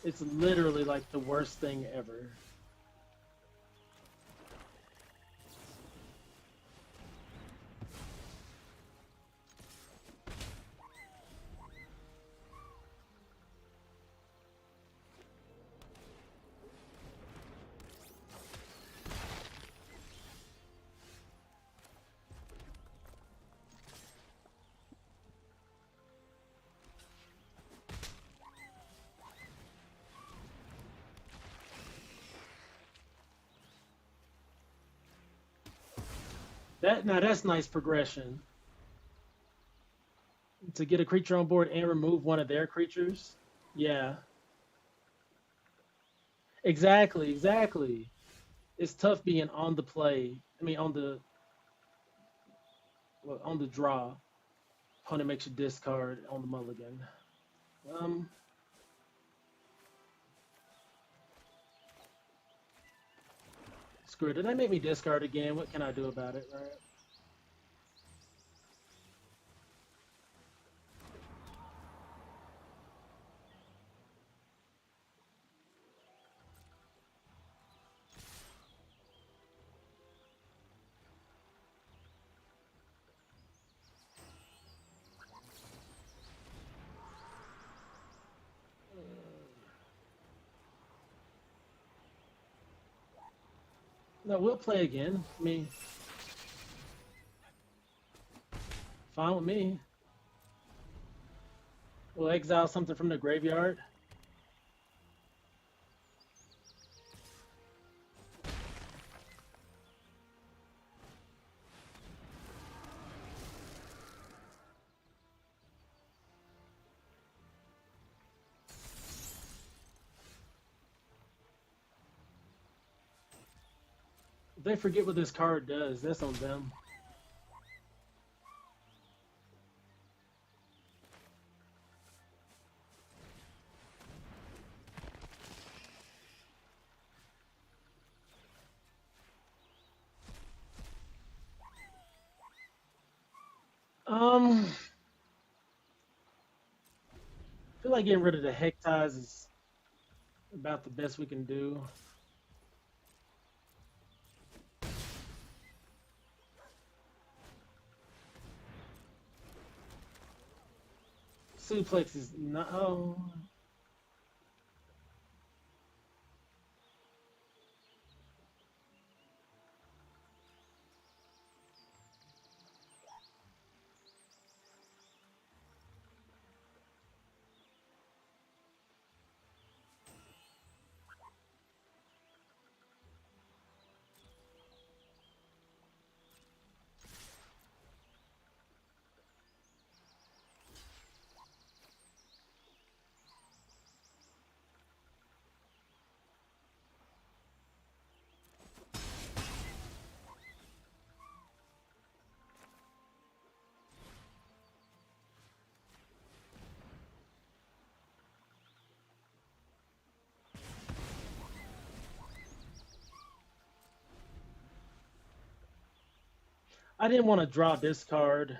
It's literally like the worst thing ever. That's nice progression. To get a creature on board and remove one of their creatures. Yeah, exactly, exactly. It's tough being on the play. I mean, on the draw. Opponent makes you discard on the mulligan. Um, Screw it. Did they make me discard again? What can I do about it, right? No, we'll play again. I mean, fine with me. We'll exile something from the graveyard. If they forget what this card does, that's on them. I feel like getting rid of the Hectize is about the best we can do. Suplex is not. Oh, I didn't want to draw this card.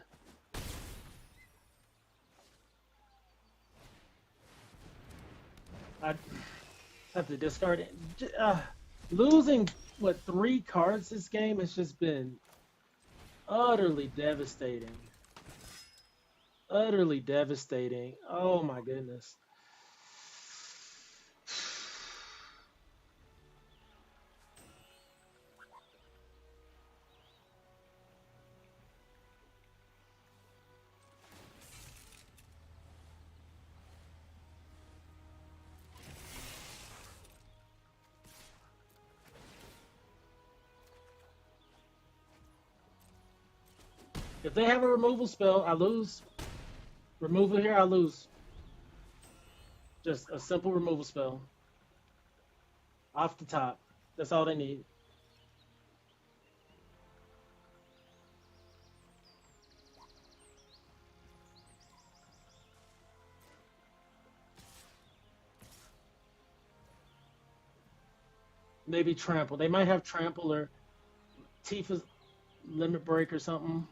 I have to discard it. Losing what 3 cards this game has just been utterly devastating. Utterly devastating. Oh my goodness. If they have a removal spell, I lose. Removal here, I lose. Just a simple removal spell. Off the top. That's all they need. Maybe trample. They might have trample or Tifa's limit break or something.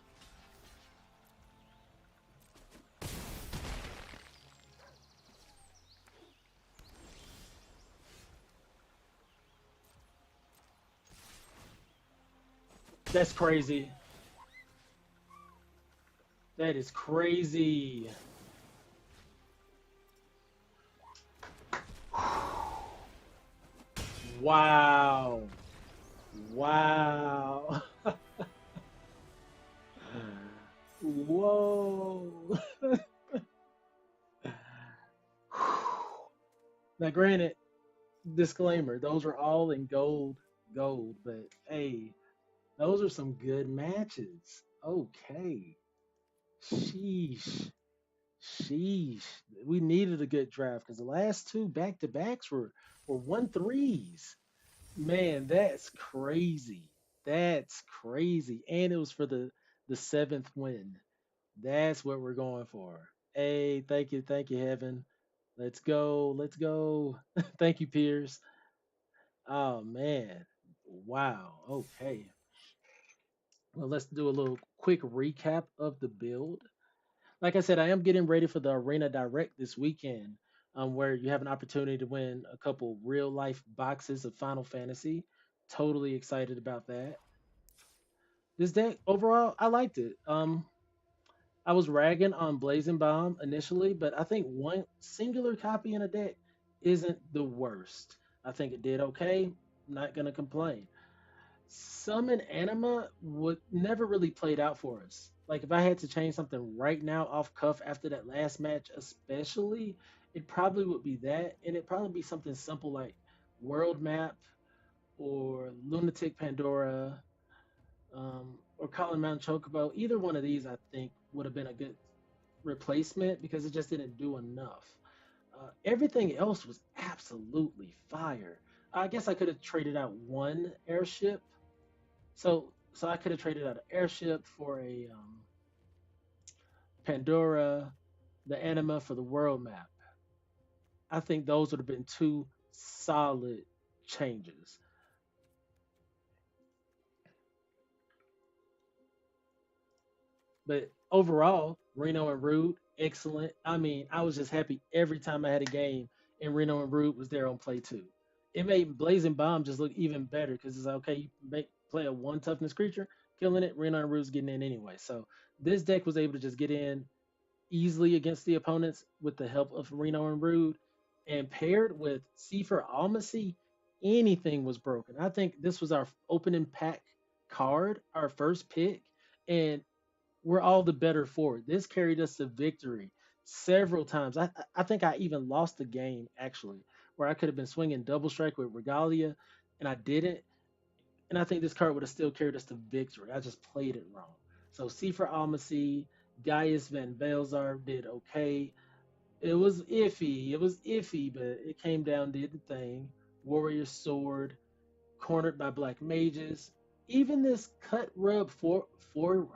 That's crazy. That is crazy. Wow. Wow. Whoa. Now, granted, disclaimer, those are all in gold, but hey, those are some good matches. Okay. Sheesh. Sheesh. We needed a good draft because the last 2 back-to-backs were 1-3s. Man, that's crazy. That's crazy. And it was for the 7th win. That's what we're going for. Hey, thank you, Heaven. Let's go, let's go. Thank you, Piers. Oh man. Wow. Okay. Well, let's do a little quick recap of the build. Like I said, I am getting ready for the Arena Direct this weekend, where you have an opportunity to win a couple real life boxes of Final Fantasy. Totally excited about that. This deck overall, I liked it. I was ragging on Blazing Bomb initially, but I think one singular copy in a deck isn't the worst. I think it did okay. Not gonna complain. Summon Anima would never really played out for us. Like if I had to change something right now off cuff after that last match, especially, it probably would be that, and it'd probably be something simple like World Map or Lunatic Pandora, or Colin Mount Chocobo. Either one of these, I think, would have been a good replacement because it just didn't do enough. Everything else was absolutely fire. I guess I could have traded out one airship. So I could have traded out an airship for a Pandora, the Anima for the world map. I think those would have been 2 solid changes. But overall, Reno and Rude, excellent. I mean, I was just happy every time I had a game and Reno and Rude was there on play 2. It made Blazing Bomb just look even better because it's like, okay, you play a 1 toughness creature, killing it, Reno and Rude's getting in anyway. So this deck was able to just get in easily against the opponents with the help of Reno and Rude. And paired with Seafer Almacy, anything was broken. I think this was our opening pack card, our first pick. And we're all the better for it. This carried us to victory several times. I think I even lost the game actually, where I could have been swinging double strike with Regalia, and I didn't. And I think this card would have still carried us to victory. I just played it wrong. So C for Almacy, Gaius Van Belzar did okay. It was iffy. It was iffy, but it came down, did the thing. Warrior Sword, cornered by Black Mages. Even this cut rub Fourier,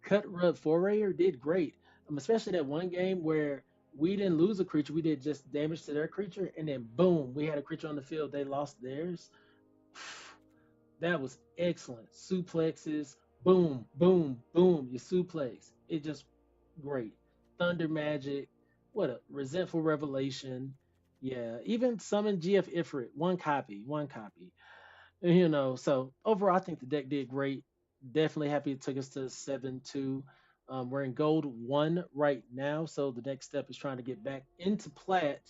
Cut Rub Fourier did great. Especially that one game where we didn't lose a creature, we did just damage to their creature, and then boom, we had a creature on the field, they lost theirs. That was excellent. Suplexes, boom, boom, boom. You suplex. It just great. Thunder Magic. What a resentful revelation. Yeah, even summon GF Ifrit. One copy. One copy. So overall, I think the deck did great. Definitely happy it took us to 7-2. We're in gold one right now, so the next step is trying to get back into plat.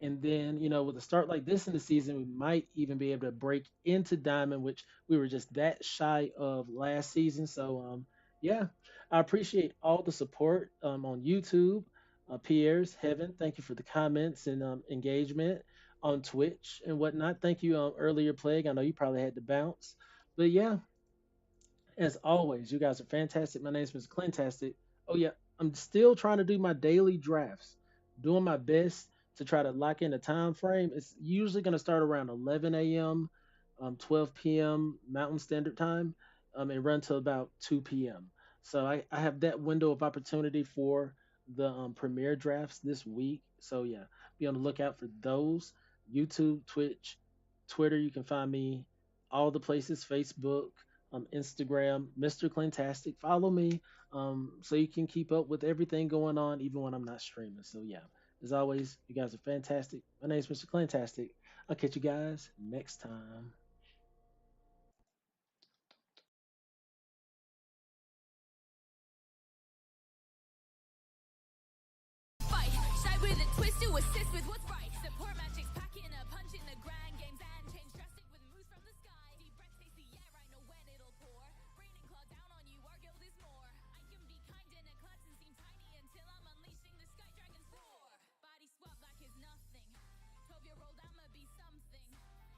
And then, with a start like this in the season, we might even be able to break into diamond, which we were just that shy of last season. So, yeah, I appreciate all the support on YouTube. Pierre's Heaven, thank you for the comments and engagement on Twitch and whatnot. Thank you earlier, Plague. I know you probably had to bounce, but yeah, as always, you guys are fantastic. My name is Mr. Clintastik. Oh yeah, I'm still trying to do my daily drafts. Doing my best to try to lock in a time frame. It's usually going to start around 11 a.m., 12 p.m. Mountain Standard Time, and run till about 2 p.m. So I have that window of opportunity for the premiere drafts this week. So yeah, be on the lookout for those. YouTube, Twitch, Twitter. You can find me all the places. Facebook, Instagram, Mr. Clintastik. Follow me so you can keep up with everything going on, even when I'm not streaming. So, yeah, as always, you guys are fantastic. My name is Mr. Clintastik. I'll catch you guys next time. Fight, shy with a twist to assist with what's right. Support magic's packing a punch in the grand games and change drastic with moves from the sky. Deep breath, taste the air, I know when it'll pour. Rain and claw down on you, our guild is more. I can be kind in a klutz and seem tiny until I'm unleashing the sky dragon's roar. Body swap like it's nothing. 12-year-old, I'ma be something.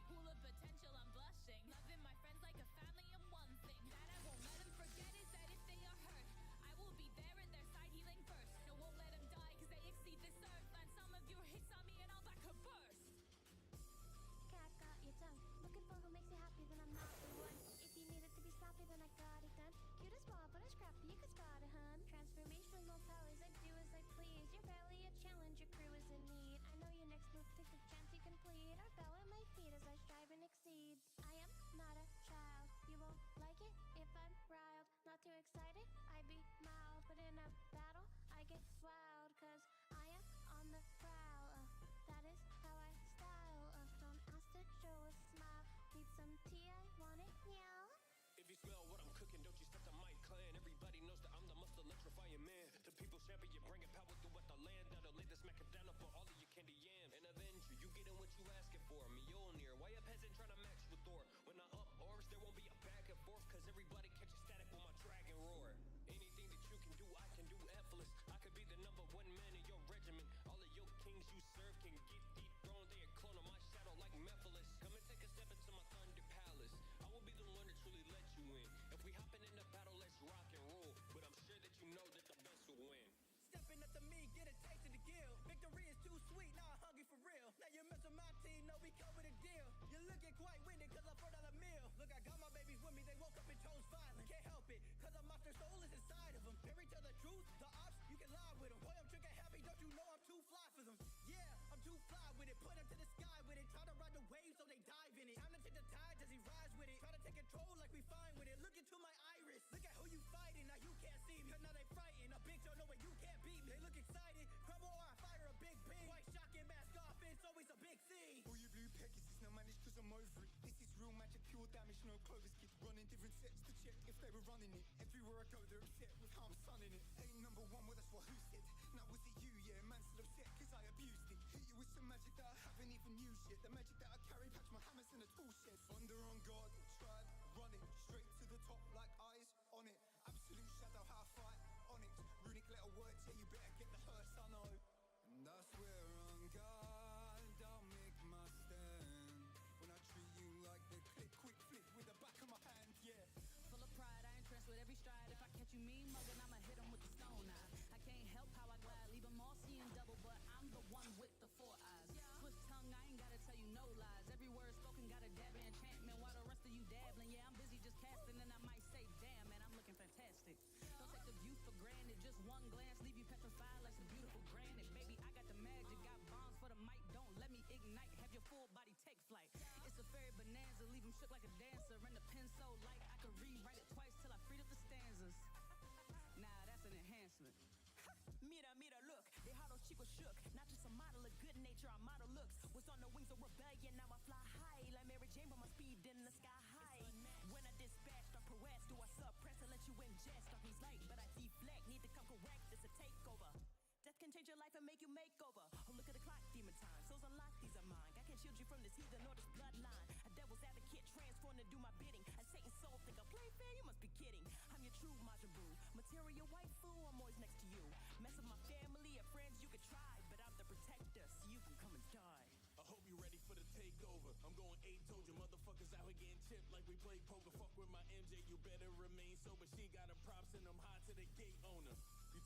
Pool of potential, I'm blushing. Loving my friends like a family, and one thing that I won't let them forget is that if they are hurt, I will be there in their side healing first. No, won't let them die cause they exceed this earth. Land some of your hits on me and I'll back a burst. Cat got your tongue. Looking for who makes you happy, then I'm not the one. If you need it to be sloppy, then I got it done. Cute as ball, but I'm scrappy, you could spot a hun. Transformational powers, I do as I please. You're barely a challenge, your crew is in need. I know your next move, take the chance you complete. Or bow at my feet as I strive and exceed. I am not a child, you won't like it if I'm riled. Not too excited, I be mild. But in a battle, I get wild. Cause I am on the prowl. That is how I style. Don't ask to show a smile. Need some tea, I want it now. If you smell what I'm cooking, don't you step to my clan. Everybody knows that I'm the most electrifying man. The people's champion, bringing power throughout the land. That'll lay the smack down for all of your candy yams. An avenger, you getting what you asking for. Mjolnir, why a peasant trying to match with Thor? When I up orbs, there won't be a back and forth. Cause everybody catches static with my dragon roar. Anything that you can do, I can do effortless. I could be the number one man in your regiment. All of your kings you serve can get dethroned. They are clone of my shadow like Mephiles. Come and take a step into my thunder palace. I will be the one to truly let you in. If we hopping in the battle, let's rock and roll. But I'm sure that you know that the best will win. Stepping up to me, get a taste of the gill. Victory is too sweet, now I'm hungry for real. Now you mess with my team, no, we come with a deal. You're looking quite windy, cause I'm $4 meal. Look, I got my babies with me, they woke up and chose violence. Can't help it, cause a monster soul is inside of them. Married to the truth, the ops, you can lie with them. Boy, I'm trigger happy, don't you know I'm too fly for them? Yeah, I'm too fly with it, put them to the sky with it. Try to ride the wave so they dive in it. Time to take the tide as he rise with it. Try to take control like we fine with it. Look into my iris, look at who you fighting. Now you can't see me, now they frightened. A big show, no way you can't beat me. They look excited, crumble or I fire a big beam. White shocking mask off, it's always a big thing. All you blue Pegasus now managed cause I'm over it. This is real magic, pure damage, no Clovis kid. Running different sets to check if they were running it. Everywhere I go they're upset with how I'm sunning it. Ain't number one, well that's what who said. Now was it you, yeah, man still upset cause I abused it. Hit you with some magic that I haven't even used yet. The magic that I carry, patch my hammers in a tool shed. Thunder on guard, tribe, running straight to the top like eyes on it. Absolute shadow, how I fight onyx. Runic letter words, yeah, you better get the hearse, I know. And I swear on God, I'll make my stand. When I treat you like the click, quick flip with the back of my hand, yeah. Full of pride, I ain't with every stride. If I catch you mean mugging, I'ma hit him with the stone eye. I can't help how I glide, leave them all seeing double, but I'm the one with the four eyes. Swift tongue, I ain't gotta tell you no lies. Every word spoken got a dab in enchantment, while the rest of you dabbling. Yeah, I'm busy just casting, and I might say, damn, man, I'm looking fantastic. Don't take the view for granted, just one glance, leave you petrified like some beautiful granite. Baby, I got the magic, got bombs for the mic, don't let me ignite. Have your full body take flight. It's a fairy bonanza, leave him shook like a dancer, and the rewrite it twice till I freed up the stanzas. Nah, that's an enhancement. Mira, look, they hollow chicos shook. Not just a model of good nature, our model looks. Was on the wings of rebellion, now I fly high. Like Mary Jane, but my speed in the sky high. When I dispatch, I press, do I suppress and let you ingest? Darkness light, but I deflect, need to come correct, it's a takeover. Death can change your life and make you makeover. Oh, look at the clock, demon time. Souls unlocked, these are mine. I can shield you from this heathen or this bloodline. A devil's advocate, transformed to do my bidding. A Satan's soul think I play fair, you must be kidding. I'm your true Majin Buu. Material white fool, I'm always next to you. Mess with my